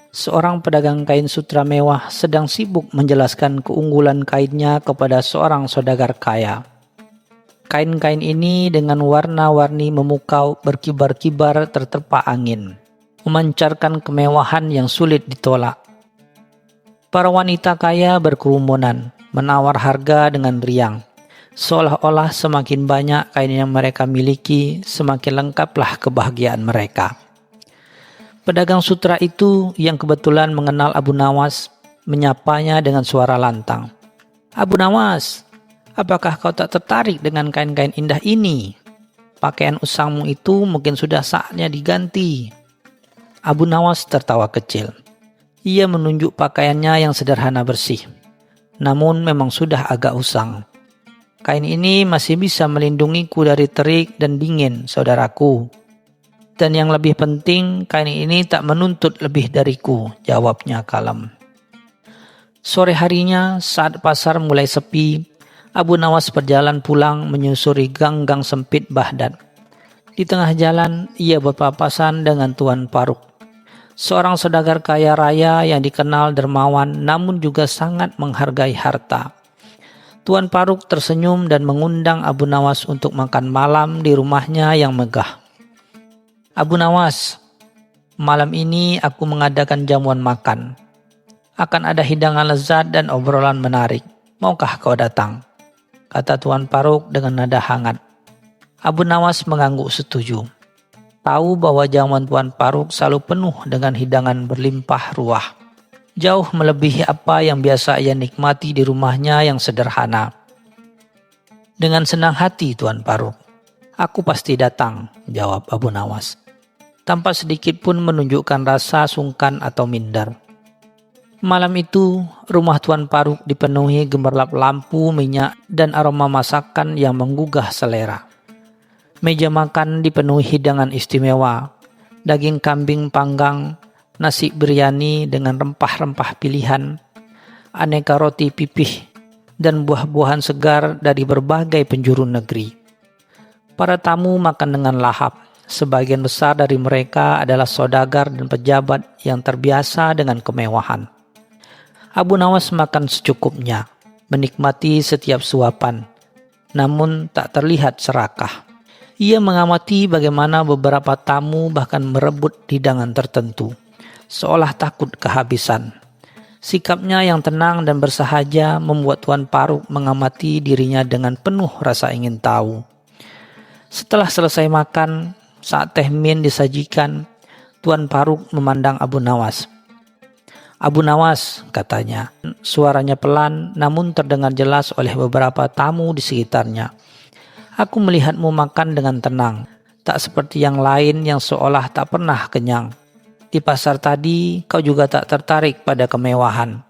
[SPEAKER 2] seorang pedagang kain sutra mewah sedang sibuk menjelaskan keunggulan kainnya kepada seorang saudagar kaya. Kain-kain ini dengan warna-warni memukau berkibar-kibar terterpa angin, memancarkan kemewahan yang sulit ditolak. Para wanita kaya berkerumunan, menawar harga dengan riang. Seolah-olah semakin banyak kain yang mereka miliki, semakin lengkaplah kebahagiaan mereka. Pedagang sutra itu yang kebetulan mengenal Abu Nawas menyapanya dengan suara lantang. "Abu Nawas, apakah kau tak tertarik dengan kain-kain indah ini? Pakaian usangmu itu mungkin sudah saatnya diganti." Abu Nawas tertawa kecil. Ia menunjuk pakaiannya yang sederhana bersih, namun memang sudah agak usang. "Kain ini masih bisa melindungiku dari terik dan dingin, saudaraku. Dan yang lebih penting, kain ini tak menuntut lebih dariku," jawabnya kalem. Sore harinya, saat pasar mulai sepi, Abu Nawas berjalan pulang menyusuri gang-gang sempit Baghdad. Di tengah jalan, ia berpapasan dengan Tuan Paruk, seorang saudagar kaya raya yang dikenal dermawan namun juga sangat menghargai harta. Tuan Paruk tersenyum dan mengundang Abu Nawas untuk makan malam di rumahnya yang megah. "Abu Nawas, malam ini aku mengadakan jamuan makan. Akan ada hidangan lezat dan obrolan menarik. Maukah kau datang?" kata Tuan Paruk dengan nada hangat. Abu Nawas mengangguk setuju. Tahu bahwa jamuan Tuan Paruk selalu penuh dengan hidangan berlimpah ruah, jauh melebihi apa yang biasa ia nikmati di rumahnya yang sederhana. "Dengan senang hati, Tuan Paruk. Aku pasti datang," jawab Abu Nawas, tanpa sedikit pun menunjukkan rasa sungkan atau minder. Malam itu, rumah Tuan Paruk dipenuhi gemerlap lampu minyak dan aroma masakan yang menggugah selera. Meja makan dipenuhi hidangan istimewa, daging kambing panggang, nasi biryani dengan rempah-rempah pilihan, aneka roti pipih, dan buah-buahan segar dari berbagai penjuru negeri. Para tamu makan dengan lahap. Sebagian besar dari mereka adalah saudagar dan pejabat yang terbiasa dengan kemewahan. Abu Nawas makan secukupnya, menikmati setiap suapan, namun tak terlihat serakah. Ia mengamati bagaimana beberapa tamu bahkan merebut hidangan tertentu, seolah takut kehabisan. Sikapnya yang tenang dan bersahaja membuat Tuan Paruk mengamati dirinya dengan penuh rasa ingin tahu. Setelah selesai makan, saat teh min disajikan, Tuan Paruk memandang Abu Nawas. "Abu Nawas," katanya, suaranya pelan namun terdengar jelas oleh beberapa tamu di sekitarnya. "Aku melihatmu makan dengan tenang, tak seperti yang lain yang seolah tak pernah kenyang. Di pasar tadi kau juga tak tertarik pada kemewahan.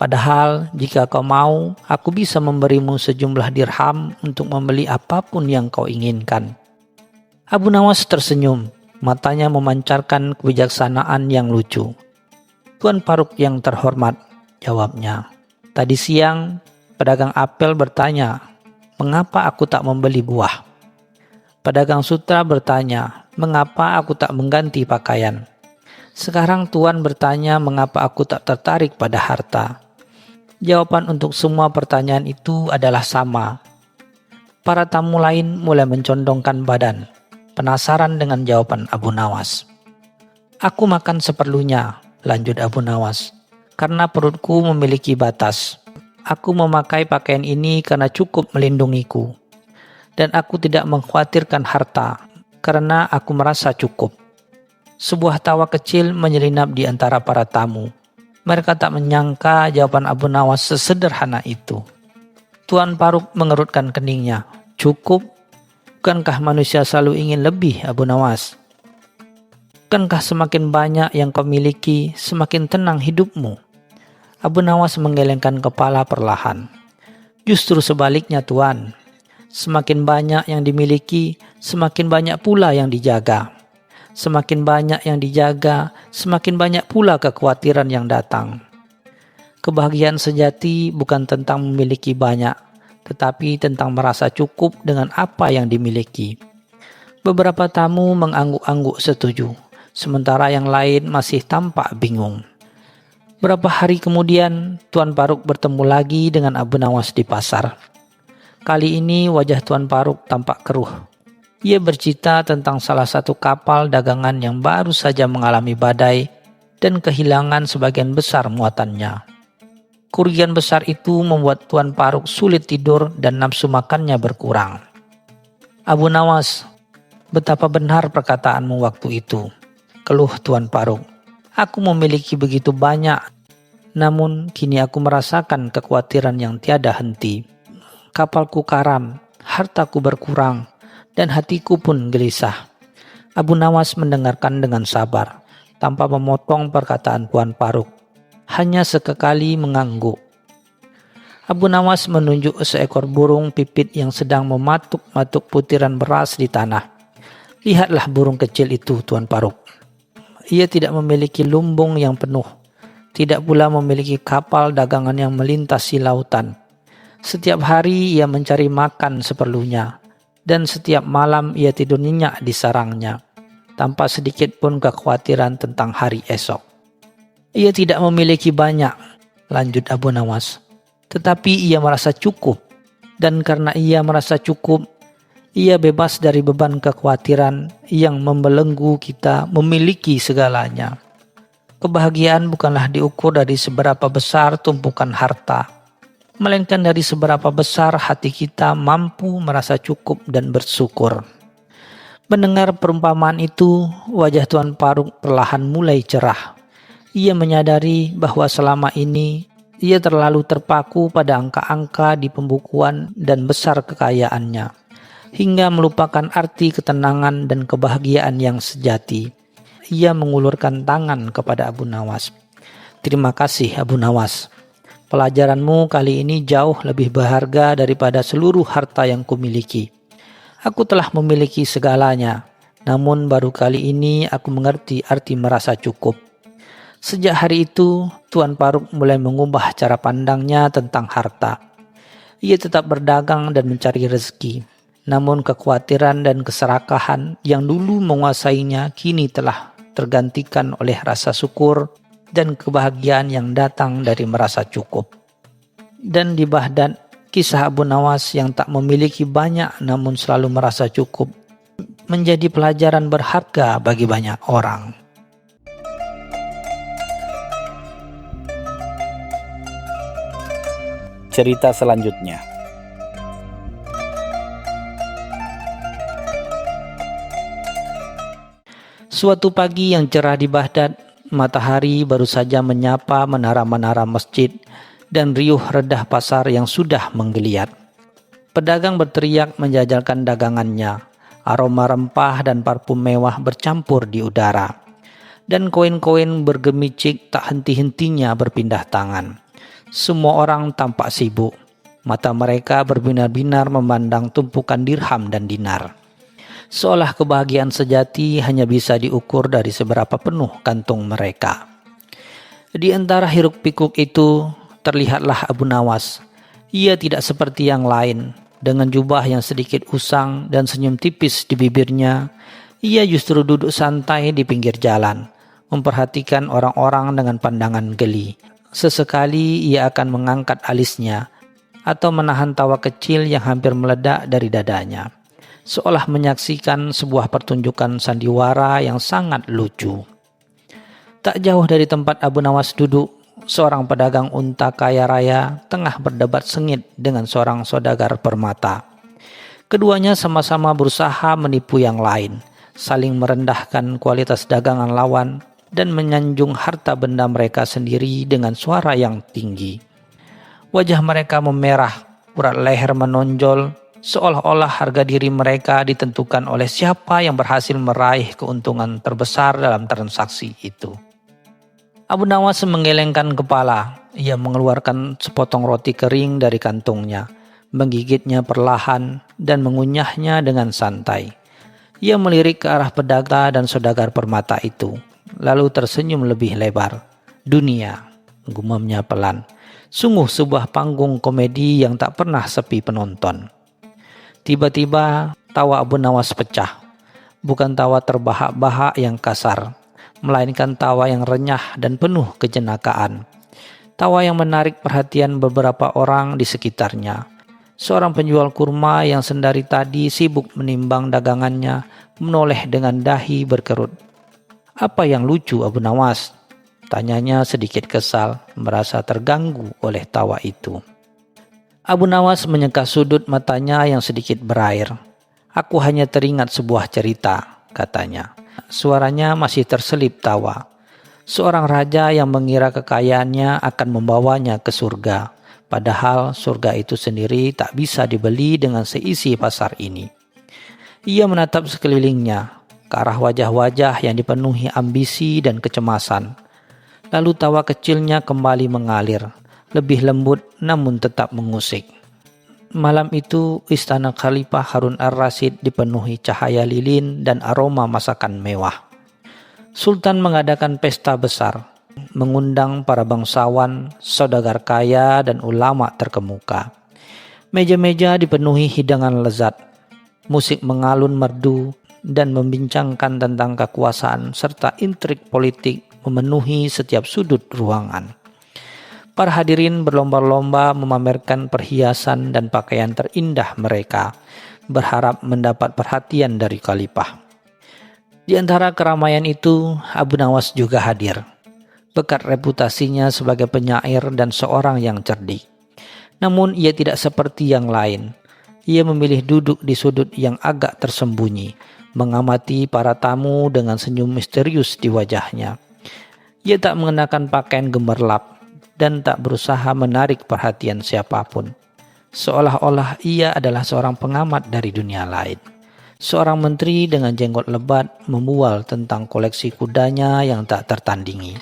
[SPEAKER 2] Padahal jika kau mau, aku bisa memberimu sejumlah dirham untuk membeli apapun yang kau inginkan." Abu Nawas tersenyum, matanya memancarkan kebijaksanaan yang lucu. "Tuan Paruk yang terhormat," jawabnya. "Tadi siang, pedagang apel bertanya, mengapa aku tak membeli buah. Pedagang sutra bertanya, mengapa aku tak mengganti pakaian. Sekarang Tuan bertanya mengapa aku tak tertarik pada harta. Jawaban untuk semua pertanyaan itu adalah sama. Para tamu lain mulai mencondongkan badan, penasaran dengan jawaban Abu Nawas. Aku makan seperlunya, lanjut Abu Nawas, karena perutku memiliki batas. Aku memakai pakaian ini karena cukup melindungiku. Dan aku tidak mengkhawatirkan harta, karena aku merasa cukup. Sebuah tawa kecil menyelinap di antara para tamu. Mereka tak menyangka jawaban Abu Nawas sesederhana itu. Tuan Paruk mengerutkan keningnya. Cukup? Bukankah manusia selalu ingin lebih, Abu Nawas? Bukankah semakin banyak yang kau miliki, semakin tenang hidupmu? Abu Nawas menggelengkan kepala perlahan. Justru sebaliknya, Tuan. Semakin banyak yang dimiliki, semakin banyak pula yang dijaga. Semakin banyak yang dijaga, semakin banyak pula kekhawatiran yang datang. Kebahagiaan sejati bukan tentang memiliki banyak, tetapi tentang merasa cukup dengan apa yang dimiliki. Beberapa tamu mengangguk-angguk setuju, sementara yang lain masih tampak bingung. Berapa hari kemudian, Tuan Paruk bertemu lagi dengan Abu Nawas di pasar. Kali ini wajah Tuan Paruk tampak keruh. Ia bercerita tentang salah satu kapal dagangan yang baru saja mengalami badai dan kehilangan sebagian besar muatannya. Kerugian besar itu membuat Tuan Paruk sulit tidur dan nafsu makannya berkurang. Abu Nawas, betapa benar perkataanmu waktu itu, keluh Tuan Paruk. Aku memiliki begitu banyak, namun kini aku merasakan kekhawatiran yang tiada henti. Kapalku karam, hartaku berkurang, dan hatiku pun gelisah. Abu Nawas mendengarkan dengan sabar, tanpa memotong perkataan Tuan Paruk. Hanya sekekali mengangguk. Abu Nawas menunjuk seekor burung pipit yang sedang mematuk-matuk butiran beras di tanah. Lihatlah burung kecil itu, Tuan Paruk. Ia tidak memiliki lumbung yang penuh, tidak pula memiliki kapal dagangan yang melintasi lautan. Setiap hari ia mencari makan seperlunya, dan setiap malam ia tidur nyenyak di sarangnya, tanpa sedikit pun kekhawatiran tentang hari esok. Ia tidak memiliki banyak, lanjut Abu Nawas, tetapi ia merasa cukup, dan karena ia merasa cukup, ia bebas dari beban kekhawatiran yang membelenggu kita memiliki segalanya. Kebahagiaan bukanlah diukur dari seberapa besar tumpukan harta, melainkan dari seberapa besar hati kita mampu merasa cukup dan bersyukur. Mendengar perumpamaan itu, wajah Tuan Paruk perlahan mulai cerah. Ia menyadari bahwa selama ini ia terlalu terpaku pada angka-angka di pembukuan dan besar kekayaannya, hingga melupakan arti ketenangan dan kebahagiaan yang sejati. Ia mengulurkan tangan kepada Abu Nawas. Terima kasih Abu Nawas. Pelajaranmu kali ini jauh lebih berharga daripada seluruh harta yang kumiliki. Aku telah memiliki segalanya, namun baru kali ini aku mengerti arti merasa cukup. Sejak hari itu, Tuan Paruk mulai mengubah cara pandangnya tentang harta. Ia tetap berdagang dan mencari rezeki. Namun kekhawatiran dan keserakahan yang dulu menguasainya kini telah tergantikan oleh rasa syukur dan kebahagiaan yang datang dari merasa cukup. Dan di Baghdad, kisah Abu Nawas yang tak memiliki banyak namun selalu merasa cukup menjadi pelajaran berharga bagi banyak orang.
[SPEAKER 1] Cerita selanjutnya.
[SPEAKER 2] Suatu pagi yang cerah di Baghdad, matahari baru saja menyapa menara-menara masjid dan riuh redah pasar yang sudah menggeliat. Pedagang berteriak menjajalkan dagangannya. Aroma rempah dan parfum mewah bercampur di udara. Dan koin-koin bergemicik tak henti-hentinya berpindah tangan. Semua orang tampak sibuk. Mata mereka berbinar-binar memandang tumpukan dirham dan dinar. Seolah kebahagiaan sejati hanya bisa diukur dari seberapa penuh kantung mereka. Di antara hiruk-pikuk itu, terlihatlah Abu Nawas. Ia tidak seperti yang lain. Dengan jubah yang sedikit usang dan senyum tipis di bibirnya, ia justru duduk santai di pinggir jalan, memperhatikan orang-orang dengan pandangan geli. Sesekali ia akan mengangkat alisnya atau menahan tawa kecil yang hampir meledak dari dadanya, seolah menyaksikan sebuah pertunjukan sandiwara yang sangat lucu. Tak jauh dari tempat Abu Nawas duduk, seorang pedagang unta kaya raya tengah berdebat sengit dengan seorang saudagar permata. Keduanya sama-sama berusaha menipu yang lain, saling merendahkan kualitas dagangan lawan dan menyanjung harta benda mereka sendiri dengan suara yang tinggi. Wajah mereka memerah, urat leher menonjol, seolah-olah harga diri mereka ditentukan oleh siapa yang berhasil meraih keuntungan terbesar dalam transaksi itu. Abu Nawas menggelengkan kepala. Ia mengeluarkan sepotong roti kering dari kantungnya, menggigitnya perlahan dan mengunyahnya dengan santai. Ia melirik ke arah pedagang dan saudagar permata itu, lalu tersenyum lebih lebar. Dunia, gumamnya pelan. Sungguh sebuah panggung komedi yang tak pernah sepi penonton. Tiba-tiba tawa Abu Nawas pecah. Bukan tawa terbahak-bahak yang kasar, melainkan tawa yang renyah dan penuh kejenakaan. Tawa yang menarik perhatian beberapa orang di sekitarnya. Seorang penjual kurma yang sendari tadi sibuk menimbang dagangannya menoleh dengan dahi berkerut. "Apa yang lucu, Abu Nawas?" tanyanya sedikit kesal, merasa terganggu oleh tawa itu. Abu Nawas menyeka sudut matanya yang sedikit berair. "Aku hanya teringat sebuah cerita," katanya. Suaranya masih terselip tawa. Seorang raja yang mengira kekayaannya akan membawanya ke surga, padahal surga itu sendiri tak bisa dibeli dengan seisi pasar ini. Ia menatap sekelilingnya, ke arah wajah-wajah yang dipenuhi ambisi dan kecemasan. Lalu tawa kecilnya kembali mengalir, lebih lembut namun tetap mengusik. Malam itu istana Khalifah Harun ar-Rasyid dipenuhi cahaya lilin dan aroma masakan mewah. Sultan mengadakan pesta besar, mengundang para bangsawan, saudagar kaya dan ulama terkemuka. Meja-meja dipenuhi hidangan lezat, musik mengalun merdu dan membincangkan tentang kekuasaan serta intrik politik memenuhi setiap sudut ruangan. Para hadirin berlomba-lomba memamerkan perhiasan dan pakaian terindah mereka, berharap mendapat perhatian dari Khalifah. Di antara keramaian itu, Abu Nawas juga hadir. Berkat reputasinya sebagai penyair dan seorang yang cerdik. Namun ia tidak seperti yang lain. Ia memilih duduk di sudut yang agak tersembunyi, mengamati para tamu dengan senyum misterius di wajahnya. Ia tak mengenakan pakaian gemerlap dan tak berusaha menarik perhatian siapapun. Seolah-olah ia adalah seorang pengamat dari dunia lain. Seorang menteri dengan jenggot lebat membual tentang koleksi kudanya yang tak tertandingi.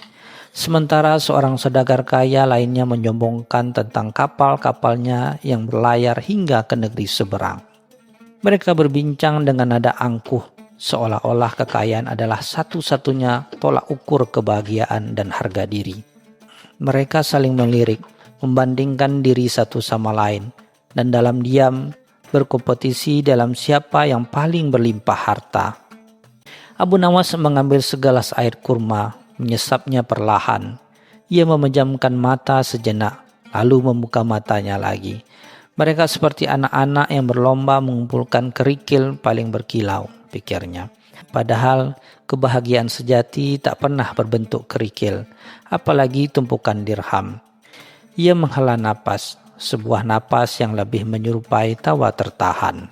[SPEAKER 2] Sementara seorang saudagar kaya lainnya menyombongkan tentang kapal-kapalnya yang berlayar hingga ke negeri seberang. Mereka berbincang dengan nada angkuh, seolah-olah kekayaan adalah satu-satunya tolak ukur kebahagiaan dan harga diri. Mereka saling melirik, membandingkan diri satu sama lain, dan dalam diam berkompetisi dalam siapa yang paling berlimpah harta. Abu Nawas mengambil segelas air kurma, menyesapnya perlahan. Ia memejamkan mata sejenak, lalu membuka matanya lagi. Mereka seperti anak-anak yang berlomba mengumpulkan kerikil paling berkilau, pikirnya. Padahal kebahagiaan sejati tak pernah berbentuk kerikil, apalagi tumpukan dirham. Ia menghela napas, sebuah napas yang lebih menyerupai tawa tertahan.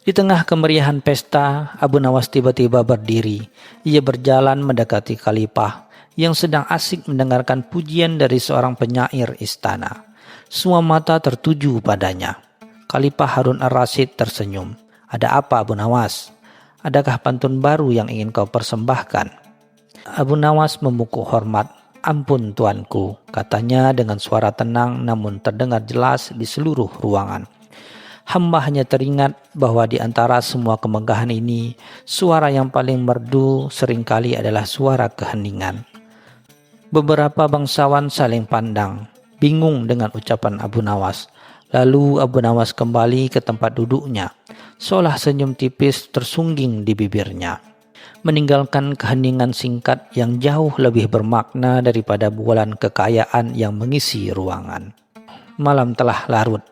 [SPEAKER 2] Di tengah kemeriahan pesta, Abu Nawas tiba-tiba berdiri. Ia berjalan mendekati Khalifah yang sedang asik mendengarkan pujian dari seorang penyair istana. Semua mata tertuju padanya. Khalifah Harun ar-Rasyid tersenyum. "Ada apa, Abu Nawas? Adakah pantun baru yang ingin kau persembahkan?" Abu Nawas membungkuk hormat. "Ampun tuanku," katanya dengan suara tenang namun terdengar jelas di seluruh ruangan. "Hamba hanya teringat bahwa di antara semua kemegahan ini, suara yang paling merdu seringkali adalah suara keheningan." Beberapa bangsawan saling pandang, bingung dengan ucapan Abu Nawas. Lalu Abu Nawas kembali ke tempat duduknya, seolah senyum tipis tersungging di bibirnya. meninggalkan keheningan singkat yang jauh lebih bermakna daripada bualan kekayaan yang mengisi ruangan. Malam telah larut,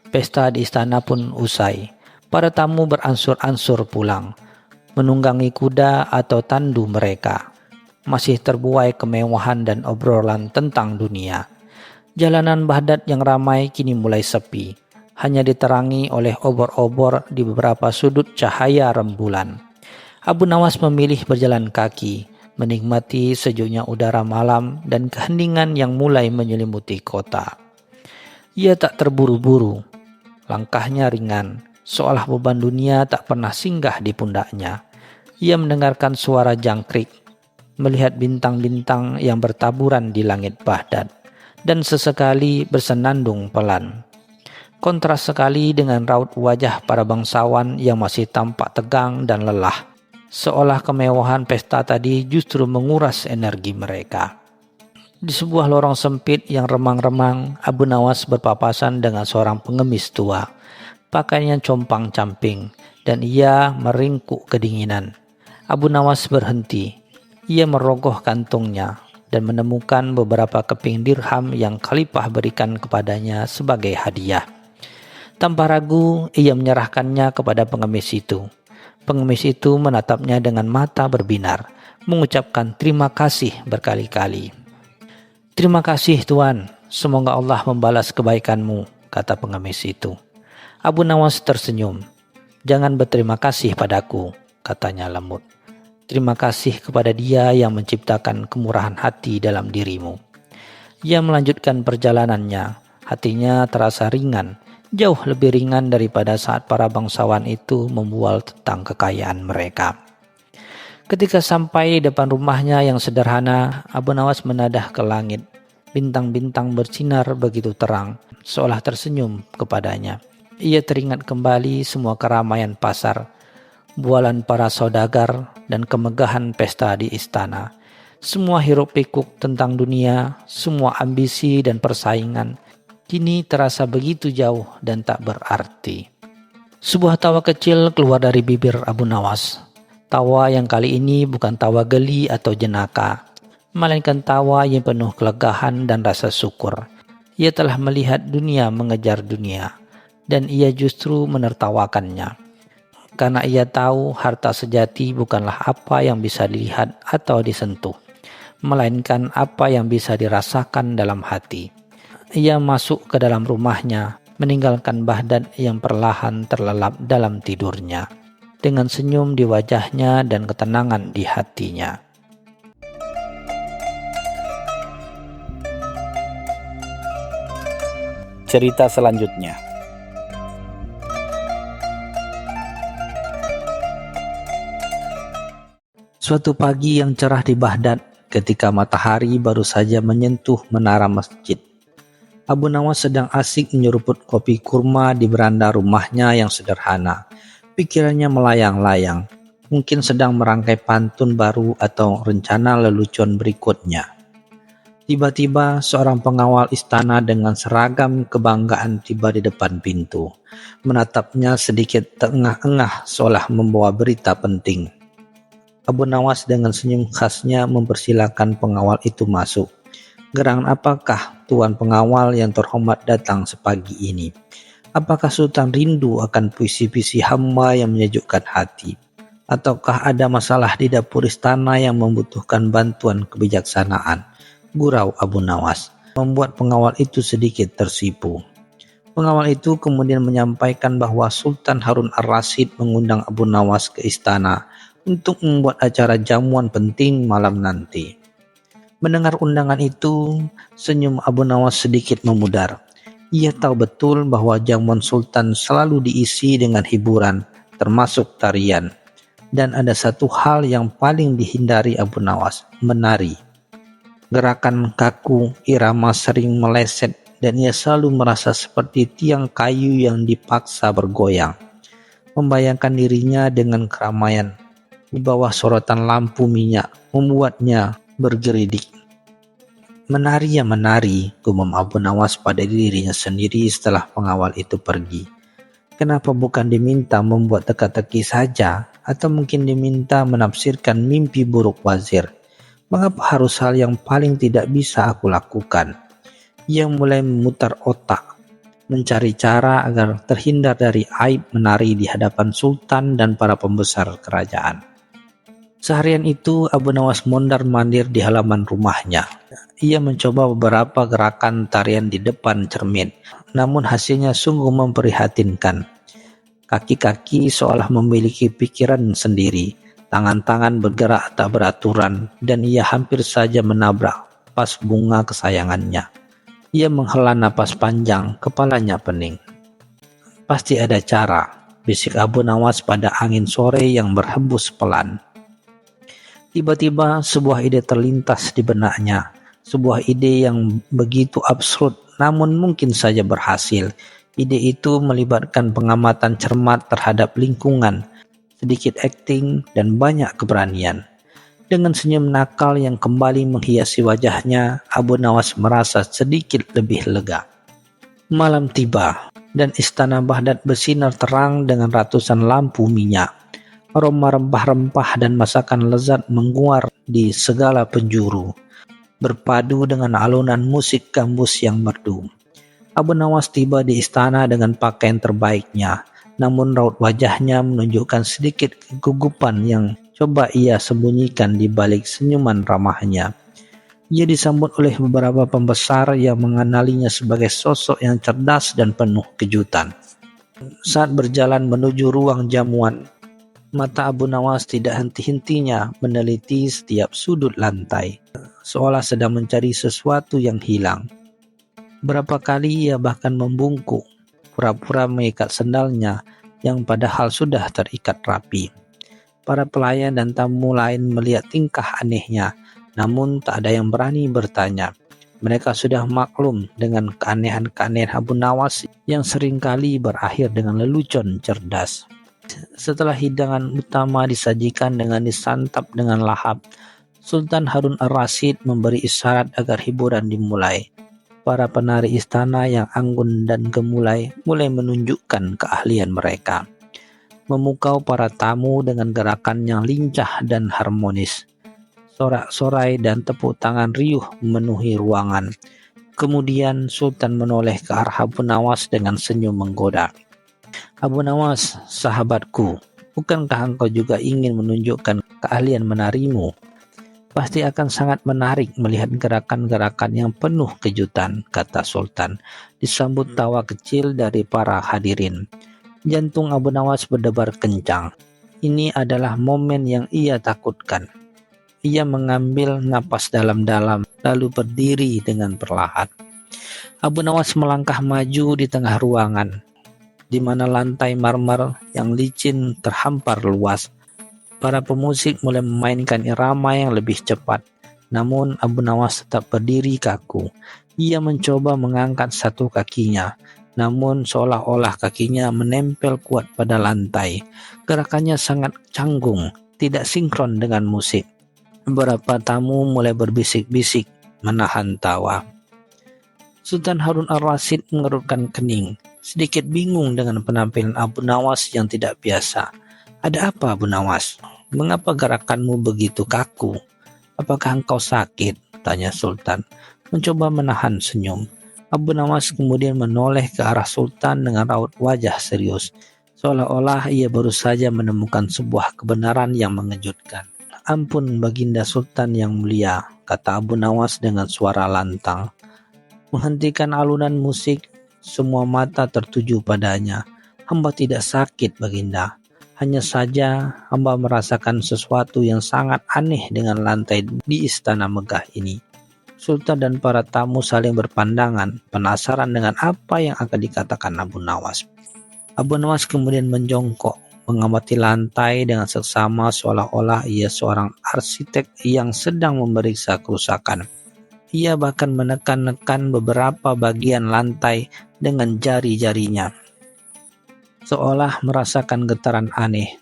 [SPEAKER 2] pesta di istana pun usai. Para tamu beransur-ansur pulang, menunggangi kuda atau tandu mereka. Masih terbuai kemewahan dan obrolan tentang dunia. Jalanan Baghdad yang ramai kini mulai sepi, hanya diterangi oleh obor-obor di beberapa sudut cahaya rembulan. Abu Nawas memilih berjalan kaki, menikmati sejuknya udara malam dan keheningan yang mulai menyelimuti kota. Ia tak terburu-buru, langkahnya ringan, seolah beban dunia tak pernah singgah di pundaknya. Ia mendengarkan suara jangkrik, melihat bintang-bintang yang bertaburan di langit Baghdad, dan sesekali bersenandung pelan. Kontras sekali dengan raut wajah para bangsawan yang masih tampak tegang dan lelah, seolah kemewahan pesta tadi justru menguras energi mereka. Di sebuah lorong sempit yang remang-remang, Abu Nawas berpapasan dengan seorang pengemis tua. Pakaiannya compang-camping dan ia meringkuk kedinginan. Abu Nawas berhenti. Ia merogoh kantungnya dan menemukan beberapa keping dirham yang Khalifah berikan kepadanya sebagai hadiah. Tanpa ragu, ia menyerahkannya kepada pengemis itu. Pengemis itu menatapnya dengan mata berbinar, mengucapkan terima kasih berkali-kali. "Terima kasih Tuan, semoga Allah membalas kebaikanmu," kata pengemis itu. Abu Nawas tersenyum. "Jangan berterima kasih padaku," katanya lembut. "Terima kasih kepada Dia yang menciptakan kemurahan hati dalam dirimu." Ia melanjutkan perjalanannya. Hatinya terasa ringan, jauh lebih ringan daripada saat para bangsawan itu membual tentang kekayaan mereka. Ketika sampai depan rumahnya yang sederhana, Abu Nawas menadah ke langit. Bintang-bintang bersinar begitu terang, seolah tersenyum kepadanya. Ia teringat kembali semua keramaian pasar, bualan para saudagar, dan kemegahan pesta di istana. Semua hiruk-pikuk tentang dunia, semua ambisi dan persaingan, kini terasa begitu jauh dan tak berarti. Sebuah tawa kecil keluar dari bibir Abu Nawas. Tawa yang kali ini bukan tawa geli atau jenaka, melainkan tawa yang penuh kelegahan dan rasa syukur. Ia telah melihat dunia mengejar dunia, dan ia justru menertawakannya. Karena ia tahu harta sejati bukanlah apa yang bisa dilihat atau disentuh, melainkan apa yang bisa dirasakan dalam hati. Ia masuk ke dalam rumahnya, meninggalkan Baghdad yang perlahan terlelap dalam tidurnya, dengan senyum di wajahnya dan ketenangan di hatinya.
[SPEAKER 1] Cerita selanjutnya.
[SPEAKER 2] Suatu pagi yang cerah di Baghdad, ketika matahari baru saja menyentuh menara masjid, Abu Nawas sedang asik menyeruput kopi kurma di beranda rumahnya yang sederhana. Pikirannya melayang-layang, mungkin sedang merangkai pantun baru atau rencana lelucon berikutnya. Tiba-tiba seorang pengawal istana dengan seragam kebanggaan tiba di depan pintu. Menatapnya sedikit terengah-engah seolah membawa berita penting. Abu Nawas dengan senyum khasnya mempersilakan pengawal itu masuk. "Gerangan apakah Tuan Pengawal yang terhormat datang sepagi ini? Apakah Sultan rindu akan puisi-puisi hamba yang menyejukkan hati? Ataukah ada masalah di dapur istana yang membutuhkan bantuan kebijaksanaan?" Gurau Abu Nawas, membuat pengawal itu sedikit tersipu. Pengawal itu kemudian menyampaikan bahwa Sultan Harun ar-Rasyid mengundang Abu Nawas ke istana untuk membuat acara jamuan penting malam nanti. Mendengar undangan itu, senyum Abu Nawas sedikit memudar. Ia tahu betul bahwa jamuan Sultan selalu diisi dengan hiburan, termasuk tarian. Dan ada satu hal yang paling dihindari Abu Nawas, menari. Gerakan kaku, irama sering meleset, dan ia selalu merasa seperti tiang kayu yang dipaksa bergoyang. Membayangkan dirinya dengan keramaian di bawah sorotan lampu minyak membuatnya bergeridik. "Menari ya menari," gumam Abu Nawas pada dirinya sendiri setelah pengawal itu pergi. Kenapa bukan diminta membuat teka-teki saja, atau mungkin diminta menafsirkan mimpi buruk wazir? Mengapa harus hal yang paling tidak bisa aku lakukan? Ia mulai memutar otak, mencari cara agar terhindar dari aib menari di hadapan sultan dan para pembesar kerajaan. Seharian itu Abu Nawas mondar-mandir di halaman rumahnya. Ia mencoba beberapa gerakan tarian di depan cermin, namun hasilnya sungguh memprihatinkan. Kaki-kaki seolah memiliki pikiran sendiri, tangan-tangan bergerak tak beraturan, dan ia hampir saja menabrak vas bunga kesayangannya. Ia menghela napas panjang, kepalanya pening. Pasti ada cara, bisik Abu Nawas pada angin sore yang berhembus pelan. Tiba-tiba sebuah ide terlintas di benaknya, sebuah ide yang begitu absurd namun mungkin saja berhasil. Ide itu melibatkan pengamatan cermat terhadap lingkungan, sedikit akting, dan banyak keberanian. Dengan senyum nakal yang kembali menghiasi wajahnya, Abu Nawas merasa sedikit lebih lega. Malam tiba, dan istana Baghdad bersinar terang dengan ratusan lampu minyak. Aroma rempah-rempah dan masakan lezat menguar di segala penjuru, berpadu dengan alunan musik gambus yang merdu. Abu Nawas tiba di istana dengan pakaian terbaiknya, namun raut wajahnya menunjukkan sedikit kegugupan yang coba ia sembunyikan di balik senyuman ramahnya. Ia disambut oleh beberapa pembesar yang mengenalinya sebagai sosok yang cerdas dan penuh kejutan. Saat berjalan menuju ruang jamuan, mata Abu Nawas tidak henti-hentinya meneliti setiap sudut lantai, seolah sedang mencari sesuatu yang hilang. Berapa kali ia bahkan membungkuk, pura-pura mengikat sendalnya yang padahal sudah terikat rapi. Para pelayan dan tamu lain melihat tingkah anehnya, namun tak ada yang berani bertanya. Mereka sudah maklum dengan keanehan-keanehan Abu Nawas yang seringkali berakhir dengan lelucon cerdas. Setelah hidangan utama disajikan dengan disantap dengan lahap, Sultan Harun ar-Rasyid memberi isyarat agar hiburan dimulai. Para penari istana yang anggun dan gemulai mulai menunjukkan keahlian mereka, memukau para tamu dengan gerakan yang lincah dan harmonis. Sorak-sorai dan tepuk tangan riuh memenuhi ruangan. Kemudian Sultan menoleh ke arah Abu Nawas dengan senyum menggoda. Abu Nawas, sahabatku, bukankah engkau juga ingin menunjukkan keahlian menarimu? Pasti akan sangat menarik melihat gerakan-gerakan yang penuh kejutan, kata Sultan, disambut tawa kecil dari para hadirin. Jantung Abu Nawas berdebar kencang. Ini adalah momen yang ia takutkan. Ia mengambil napas dalam-dalam, lalu berdiri dengan perlahan. Abu Nawas melangkah maju di tengah ruangan, di mana lantai marmer yang licin terhampar luas. Para pemusik mulai memainkan irama yang lebih cepat, namun Abu Nawas tetap berdiri kaku. Ia mencoba mengangkat satu kakinya, namun seolah-olah kakinya menempel kuat pada lantai. Gerakannya sangat canggung, tidak sinkron dengan musik. Beberapa tamu mulai berbisik-bisik, menahan tawa. Sultan Harun ar-Rasyid mengerutkan kening, sedikit bingung dengan penampilan Abu Nawas yang tidak biasa. Ada apa, Abu Nawas? Mengapa gerakanmu begitu kaku? Apakah engkau sakit? Tanya Sultan, mencoba menahan senyum. Abu Nawas kemudian menoleh ke arah Sultan dengan raut wajah serius, seolah-olah ia baru saja menemukan sebuah kebenaran yang mengejutkan. Ampun Baginda Sultan yang mulia, kata Abu Nawas dengan suara lantang. Menghentikan alunan musik, semua mata tertuju padanya. Hamba tidak sakit, Baginda. Hanya saja hamba merasakan sesuatu yang sangat aneh dengan lantai di istana megah ini. Sultan dan para tamu saling berpandangan, penasaran dengan apa yang akan dikatakan Abu Nawas. Abu Nawas kemudian menjongkok, mengamati lantai dengan seksama seolah-olah ia seorang arsitek yang sedang memeriksa kerusakan. Ia bahkan menekan-nekan beberapa bagian lantai dengan jari-jarinya, seolah merasakan getaran aneh.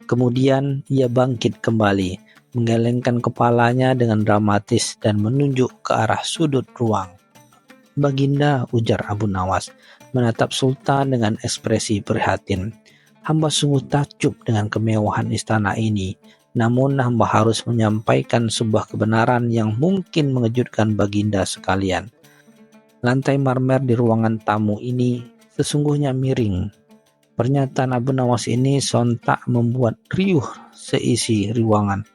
[SPEAKER 2] Kemudian ia bangkit kembali, menggelengkan kepalanya dengan dramatis dan menunjuk ke arah sudut ruang. Baginda, ujar Abu Nawas, menatap Sultan dengan ekspresi prihatin. Hamba sungguh takjub dengan kemewahan istana ini. Namun hamba harus menyampaikan sebuah kebenaran yang mungkin mengejutkan baginda sekalian. Lantai marmer di ruangan tamu ini sesungguhnya miring. Pernyataan Abu Nawas ini sontak membuat riuh seisi ruangan.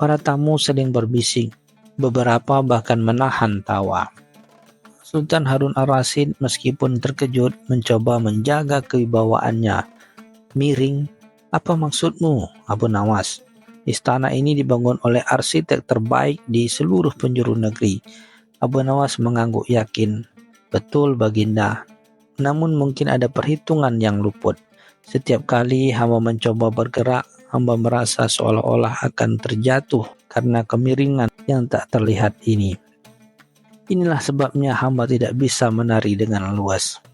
[SPEAKER 2] Para tamu saling berbisik, beberapa bahkan menahan tawa. Sultan Harun ar-Rasyid meskipun terkejut mencoba menjaga kewibawaannya. Miring, apa maksudmu, Abu Nawas? Istana ini dibangun oleh arsitek terbaik di seluruh penjuru negeri. Abu Nawas mengangguk yakin. Betul baginda, namun mungkin ada perhitungan yang luput. Setiap kali hamba mencoba bergerak, hamba merasa seolah-olah akan terjatuh karena kemiringan yang tak terlihat ini. Inilah sebabnya hamba tidak bisa menari dengan luas.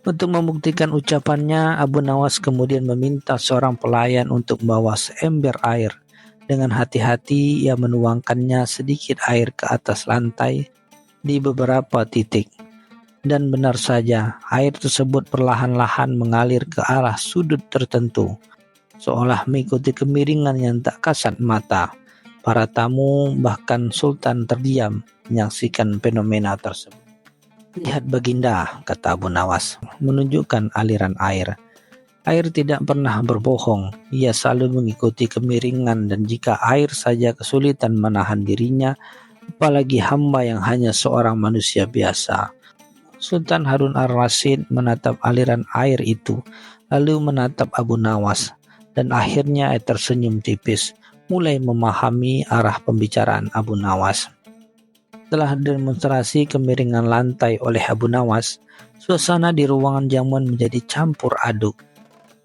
[SPEAKER 2] Untuk membuktikan ucapannya, Abu Nawas kemudian meminta seorang pelayan untuk membawa seember air. Dengan hati-hati ia menuangkannya sedikit air ke atas lantai di beberapa titik. Dan benar saja, air tersebut perlahan-lahan mengalir ke arah sudut tertentu, seolah mengikuti kemiringan yang tak kasat mata. Para tamu, bahkan Sultan terdiam menyaksikan fenomena tersebut. Lihat baginda, kata Abu Nawas, menunjukkan aliran air. Air tidak pernah berbohong, ia selalu mengikuti kemiringan dan jika air saja kesulitan menahan dirinya, apalagi hamba yang hanya seorang manusia biasa. Sultan Harun ar-Rasyid menatap aliran air itu, lalu menatap Abu Nawas, dan akhirnya ia tersenyum tipis, mulai memahami arah pembicaraan Abu Nawas. Setelah demonstrasi kemiringan lantai oleh Abu Nawas, suasana di ruangan jamuan menjadi campur aduk.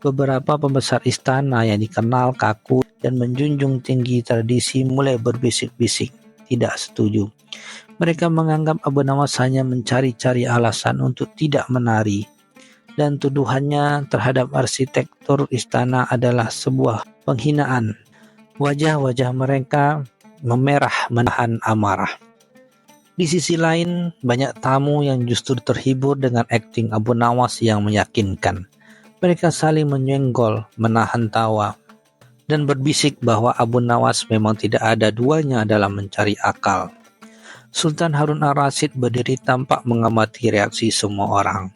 [SPEAKER 2] Beberapa pembesar istana yang dikenal kaku dan menjunjung tinggi tradisi mulai berbisik-bisik tidak setuju. Mereka menganggap Abu Nawas hanya mencari-cari alasan untuk tidak menari, dan tuduhannya terhadap arsitektur istana adalah sebuah penghinaan. Wajah-wajah mereka memerah menahan amarah. Di sisi lain, banyak tamu yang justru terhibur dengan akting Abu Nawas yang meyakinkan. Mereka saling menyenggol, menahan tawa, dan berbisik bahwa Abu Nawas memang tidak ada duanya dalam mencari akal. Sultan Harun ar-Rasyid berdiri tampak mengamati reaksi semua orang.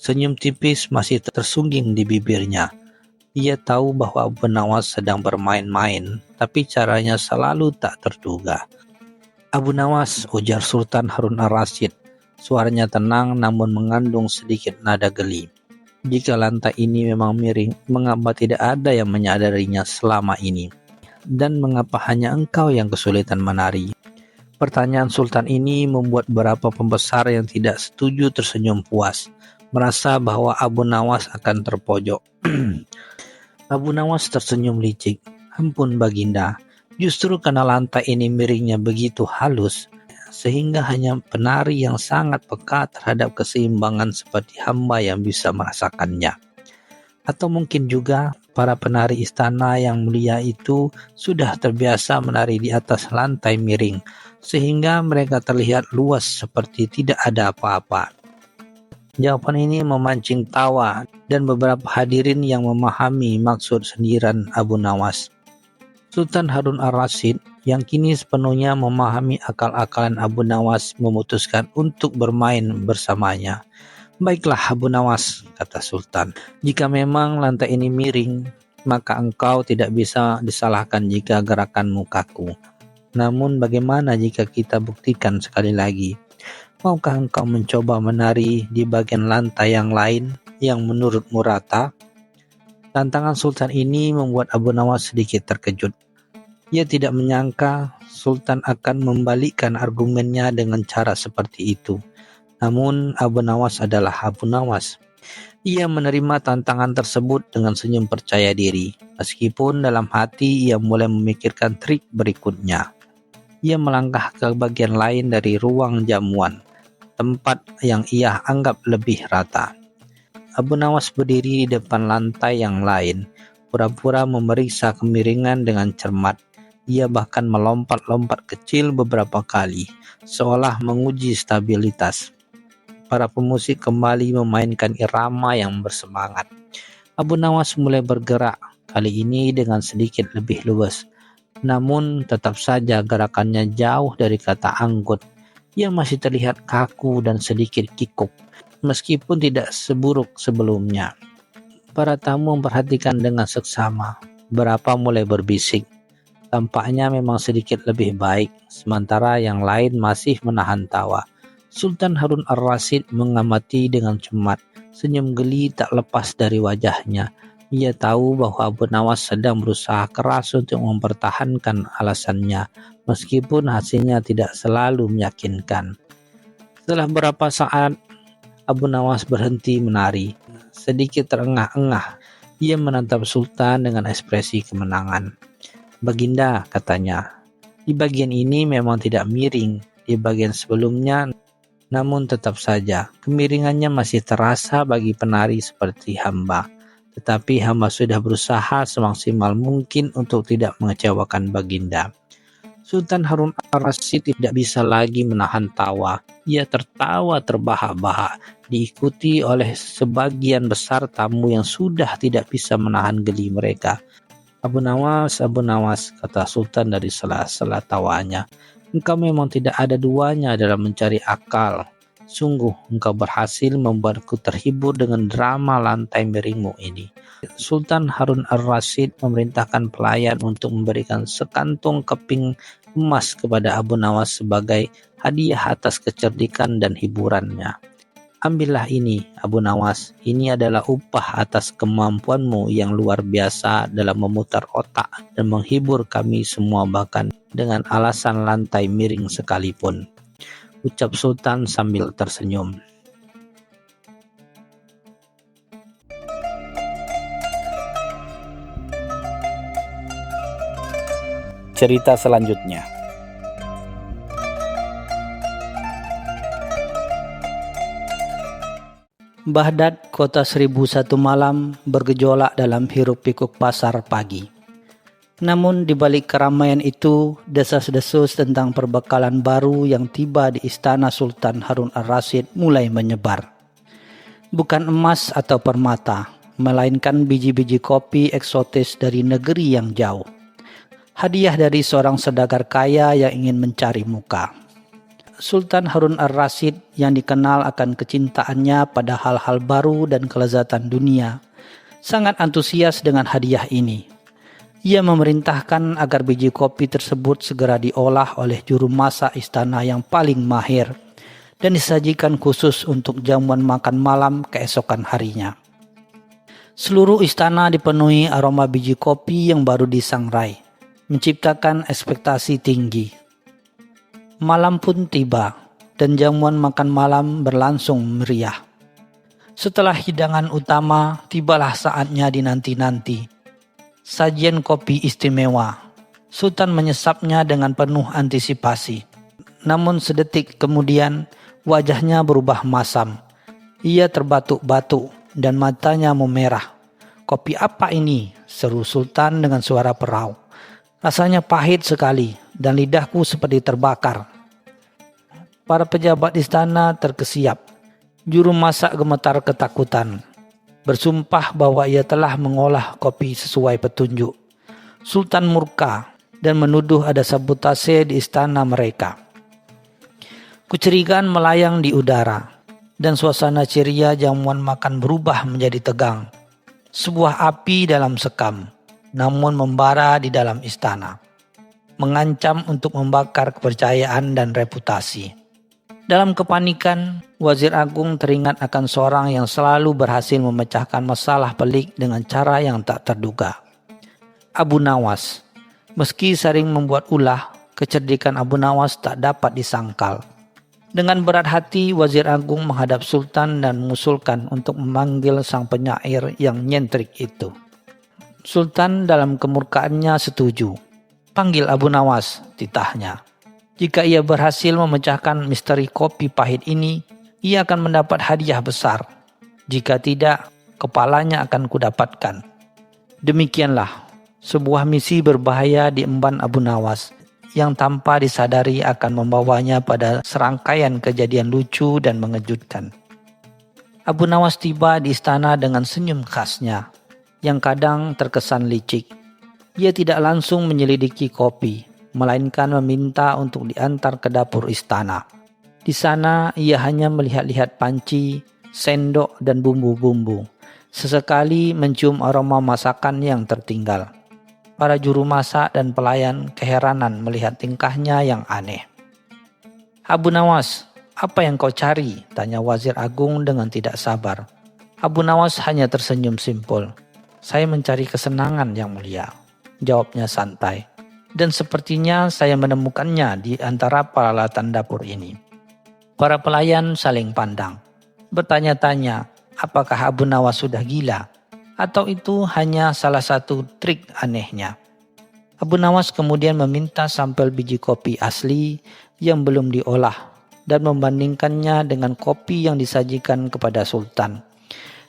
[SPEAKER 2] Senyum tipis masih tersungging di bibirnya. Ia tahu bahwa Abu Nawas sedang bermain-main, tapi caranya selalu tak terduga. Abu Nawas, ujar Sultan Harun ar-Rasyid. Suaranya tenang namun mengandung sedikit nada geli. Jika lantai ini memang miring, mengapa tidak ada yang menyadarinya selama ini? Dan mengapa hanya engkau yang kesulitan menari? Pertanyaan Sultan ini membuat beberapa pembesar yang tidak setuju tersenyum puas, merasa bahwa Abu Nawas akan terpojok. Abu Nawas tersenyum licik. Ampun baginda, justru karena lantai ini miringnya begitu halus, sehingga hanya penari yang sangat peka terhadap keseimbangan seperti hamba yang bisa merasakannya. Atau mungkin juga para penari istana yang mulia itu sudah terbiasa menari di atas lantai miring, sehingga mereka terlihat luas seperti tidak ada apa-apa. Jawaban ini memancing tawa dan beberapa hadirin yang memahami maksud sindiran Abu Nawas. Sultan Harun ar-Rasyid yang kini sepenuhnya memahami akal-akalan Abu Nawas memutuskan untuk bermain bersamanya. Baiklah Abu Nawas, kata Sultan. Jika memang lantai ini miring, maka engkau tidak bisa disalahkan jika gerakanmu kaku. Namun bagaimana jika kita buktikan sekali lagi? Maukah engkau mencoba menari di bagian lantai yang lain yang menurutmu rata? Tantangan Sultan ini membuat Abu Nawas sedikit terkejut. Ia tidak menyangka Sultan akan membalikkan argumennya dengan cara seperti itu. Namun Abu Nawas adalah Abu Nawas. Ia menerima tantangan tersebut dengan senyum percaya diri, meskipun dalam hati ia mulai memikirkan trik berikutnya. Ia melangkah ke bagian lain dari ruang jamuan, tempat yang ia anggap lebih rata. Abu Nawas berdiri di depan lantai yang lain, pura-pura memeriksa kemiringan dengan cermat. Ia bahkan melompat-lompat kecil beberapa kali, seolah menguji stabilitas. para pemusik kembali memainkan irama yang bersemangat. Abu Nawas mulai bergerak, kali ini dengan sedikit lebih luas. Namun tetap saja gerakannya jauh dari kata anggut. Ia masih terlihat kaku dan sedikit kikuk, meskipun tidak seburuk sebelumnya. Para tamu memperhatikan dengan seksama. Beberapa mulai berbisik. Tampaknya memang sedikit lebih baik, sementara yang lain masih menahan tawa. Sultan Harun ar-Rasyid mengamati dengan cermat. Senyum geli tak lepas dari wajahnya. Ia tahu bahwa Abu Nawas sedang berusaha keras untuk mempertahankan alasannya, meskipun hasilnya tidak selalu meyakinkan. Setelah beberapa saat, Abu Nawas berhenti menari. Sedikit terengah-engah, ia menatap Sultan dengan ekspresi kemenangan. "Baginda," katanya, "di bagian ini memang tidak miring, di bagian sebelumnya, namun tetap saja kemiringannya masih terasa bagi penari seperti hamba. Tetapi hamba sudah berusaha semaksimal mungkin untuk tidak mengecewakan baginda." Sultan Harun ar-Rasyid tidak bisa lagi menahan tawa. Ia tertawa terbahak-bahak, diikuti oleh sebagian besar tamu yang sudah tidak bisa menahan geli mereka. Abu Nawas," kata Sultan dari sela-sela tawanya, "engkau memang tidak ada duanya dalam mencari akal. Sungguh engkau berhasil membuatku terhibur dengan drama lantai miringmu ini." Sultan Harun ar-Rasyid memerintahkan pelayan untuk memberikan sekantung keping emas kepada Abu Nawas sebagai hadiah atas kecerdikan dan hiburannya. "Ambillah ini, Abu Nawas, ini adalah upah atas kemampuanmu yang luar biasa dalam memutar otak dan menghibur kami semua bahkan dengan alasan lantai miring sekalipun," ucap Sultan sambil tersenyum.
[SPEAKER 1] Cerita selanjutnya.
[SPEAKER 2] Baghdad, kota 1001 malam, bergejolak dalam hiruk-pikuk pasar pagi. Namun di balik keramaian itu, desas-desus tentang perbekalan baru yang tiba di istana Sultan Harun ar-Rasyid mulai menyebar. Bukan emas atau permata, melainkan biji-biji kopi eksotis dari negeri yang jauh. Hadiah dari seorang saudagar kaya yang ingin mencari muka. Sultan Harun ar-Rasyid yang dikenal akan kecintaannya pada hal-hal baru dan kelezatan dunia, sangat antusias dengan hadiah ini. Ia memerintahkan agar biji kopi tersebut segera diolah oleh juru masak istana yang paling mahir dan disajikan khusus untuk jamuan makan malam keesokan harinya. Seluruh istana dipenuhi aroma biji kopi yang baru disangrai, menciptakan ekspektasi tinggi. Malam pun tiba dan jamuan makan malam berlangsung meriah. Setelah hidangan utama, tibalah saatnya dinanti-nanti. Sajian kopi istimewa. Sultan menyesapnya dengan penuh antisipasi. Namun sedetik kemudian wajahnya berubah masam. Ia terbatuk-batuk dan matanya memerah. "Kopi apa ini?" seru Sultan dengan suara perau. "Rasanya pahit sekali dan lidahku seperti terbakar." Para pejabat istana terkesiap. Juru masak gemetar ketakutan. Bersumpah bahwa ia telah mengolah kopi sesuai petunjuk. Sultan murka dan menuduh ada sabotase di istana mereka. Kecurigaan melayang di udara dan suasana ceria jamuan makan berubah menjadi tegang. Sebuah api dalam sekam, namun membara di dalam istana, mengancam untuk membakar kepercayaan dan reputasi. Dalam kepanikan, Wazir Agung teringat akan seorang yang selalu berhasil memecahkan masalah pelik dengan cara yang tak terduga. Abu Nawas. Meski sering membuat ulah, kecerdikan Abu Nawas tak dapat disangkal. Dengan berat hati, Wazir Agung menghadap Sultan dan mengusulkan untuk memanggil sang penyair yang nyentrik itu. Sultan dalam kemurkaannya setuju. "Panggil Abu Nawas," titahnya. "Jika ia berhasil memecahkan misteri kopi pahit ini, ia akan mendapat hadiah besar. Jika tidak, kepalanya akan kudapatkan." Demikianlah, sebuah misi berbahaya diemban Abu Nawas, yang tanpa disadari akan membawanya pada serangkaian kejadian lucu dan mengejutkan. Abu Nawas tiba di istana dengan senyum khasnya, yang kadang terkesan licik. Ia tidak langsung menyelidiki kopi, melainkan meminta untuk diantar ke dapur istana. Di sana ia hanya melihat-lihat panci, sendok, dan bumbu-bumbu. Sesekali mencium aroma masakan yang tertinggal. Para juru masak dan pelayan keheranan melihat tingkahnya yang aneh. "Abu Nawas, apa yang kau cari?" tanya Wazir Agung dengan tidak sabar. Abu Nawas hanya tersenyum simpul. "Saya mencari kesenangan, Yang Mulia," jawabnya santai. "Dan sepertinya saya menemukannya di antara peralatan dapur ini." Para pelayan saling pandang, bertanya-tanya apakah Abu Nawas sudah gila atau itu hanya salah satu trik anehnya. Abu Nawas kemudian meminta sampel biji kopi asli yang belum diolah dan membandingkannya dengan kopi yang disajikan kepada Sultan.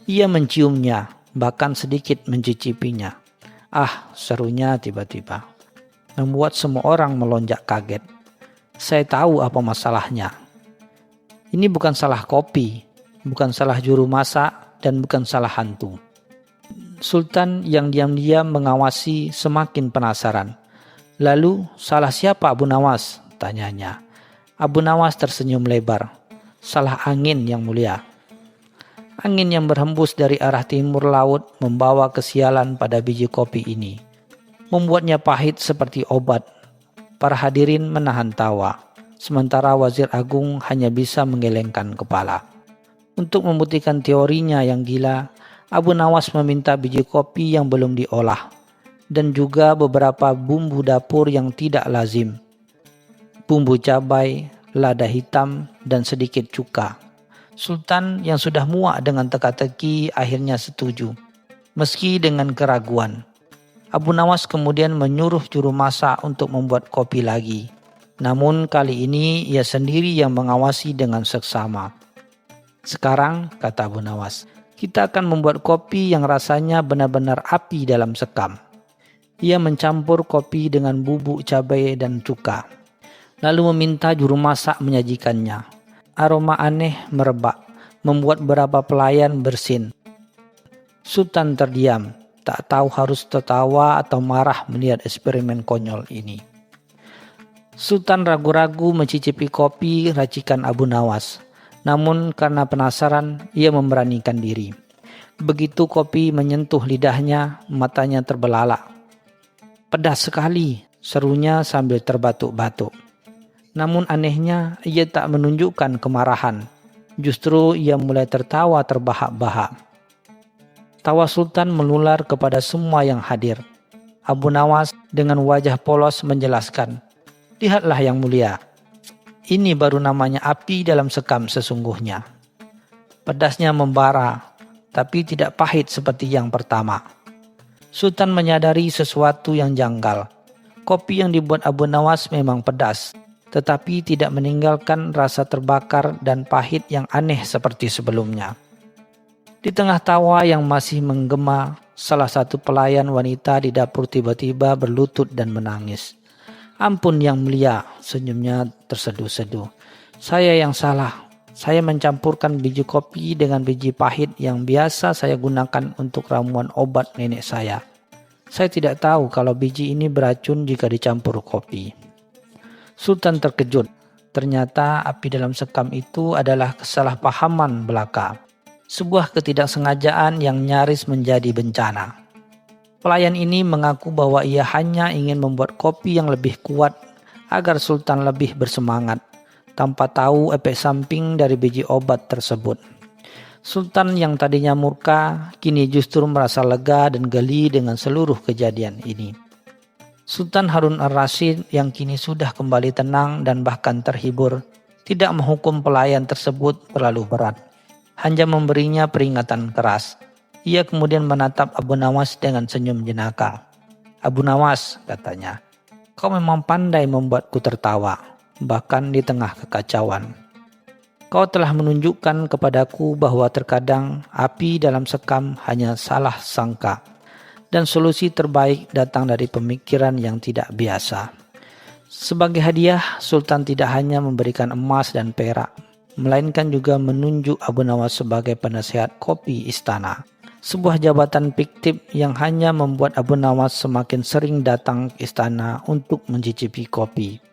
[SPEAKER 2] Ia menciumnya, bahkan sedikit mencicipinya. "Ah," serunya tiba-tiba, membuat semua orang melonjak kaget. "Saya tahu apa masalahnya. Ini bukan salah kopi, bukan salah juru masak, dan bukan salah hantu." Sultan yang diam-diam mengawasi semakin penasaran. "Lalu salah siapa, Abu Nawas?" tanyanya. Abu Nawas tersenyum lebar. "Salah angin, Yang Mulia." Angin yang berhembus dari arah timur laut membawa kesialan pada biji kopi ini. Membuatnya pahit seperti obat. Para hadirin menahan tawa, sementara Wazir Agung hanya bisa menggelengkan kepala. Untuk membuktikan teorinya yang gila, Abu Nawas meminta biji kopi yang belum diolah dan juga beberapa bumbu dapur yang tidak lazim. Bumbu cabai, lada hitam, dan sedikit cuka. Sultan yang sudah muak dengan teka-teki akhirnya setuju, meski dengan keraguan. Abu Nawas kemudian menyuruh juru masak untuk membuat kopi lagi. Namun kali ini ia sendiri yang mengawasi dengan seksama. "Sekarang," kata Abu Nawas, "kita akan membuat kopi yang rasanya benar-benar api dalam sekam." Ia mencampur kopi dengan bubuk cabai dan cuka, lalu meminta juru masak menyajikannya. Aroma aneh merebak, membuat beberapa pelayan bersin. Sultan terdiam, tak tahu harus tertawa atau marah melihat eksperimen konyol ini. Sultan ragu-ragu mencicipi kopi racikan Abu Nawas. Namun karena penasaran, ia memberanikan diri. Begitu kopi menyentuh lidahnya, matanya terbelalak. "Pedas sekali," serunya sambil terbatuk-batuk. Namun anehnya, ia tak menunjukkan kemarahan. Justru ia mulai tertawa terbahak-bahak. Tawa Sultan menular kepada semua yang hadir. Abu Nawas dengan wajah polos menjelaskan, "Lihatlah Yang Mulia. Ini baru namanya api dalam sekam sesungguhnya. Pedasnya membara, tapi tidak pahit seperti yang pertama." Sultan menyadari sesuatu yang janggal. Kopi yang dibuat Abu Nawas memang pedas, tetapi tidak meninggalkan rasa terbakar dan pahit yang aneh seperti sebelumnya. Di tengah tawa yang masih menggema, salah satu pelayan wanita di dapur tiba-tiba berlutut dan menangis. "Ampun Yang Mulia," senyumnya terseduh-seduh. "Saya yang salah. Saya mencampurkan biji kopi dengan biji pahit yang biasa saya gunakan untuk ramuan obat nenek saya. Saya tidak tahu kalau biji ini beracun jika dicampur kopi." Sultan terkejut. Ternyata api dalam sekam itu adalah kesalahpahaman belaka. Sebuah ketidaksengajaan yang nyaris menjadi bencana. Pelayan ini mengaku bahwa ia hanya ingin membuat kopi yang lebih kuat agar Sultan lebih bersemangat, tanpa tahu efek samping dari biji obat tersebut. Sultan yang tadinya murka, kini justru merasa lega dan geli dengan seluruh kejadian ini. Sultan Harun ar-Rasyid yang kini sudah kembali tenang dan bahkan terhibur, tidak menghukum pelayan tersebut terlalu berat, hanya memberinya peringatan keras. Ia kemudian menatap Abu Nawas dengan senyum jenaka. "Abu Nawas," katanya, "kau memang pandai membuatku tertawa, bahkan di tengah kekacauan. Kau telah menunjukkan kepadaku bahwa terkadang api dalam sekam hanya salah sangka, dan solusi terbaik datang dari pemikiran yang tidak biasa." Sebagai hadiah, Sultan tidak hanya memberikan emas dan perak, melainkan juga menunjuk Abu Nawas sebagai penasehat kopi istana. Sebuah jabatan fiktif yang hanya membuat Abu Nawas semakin sering datang ke istana untuk mencicipi kopi.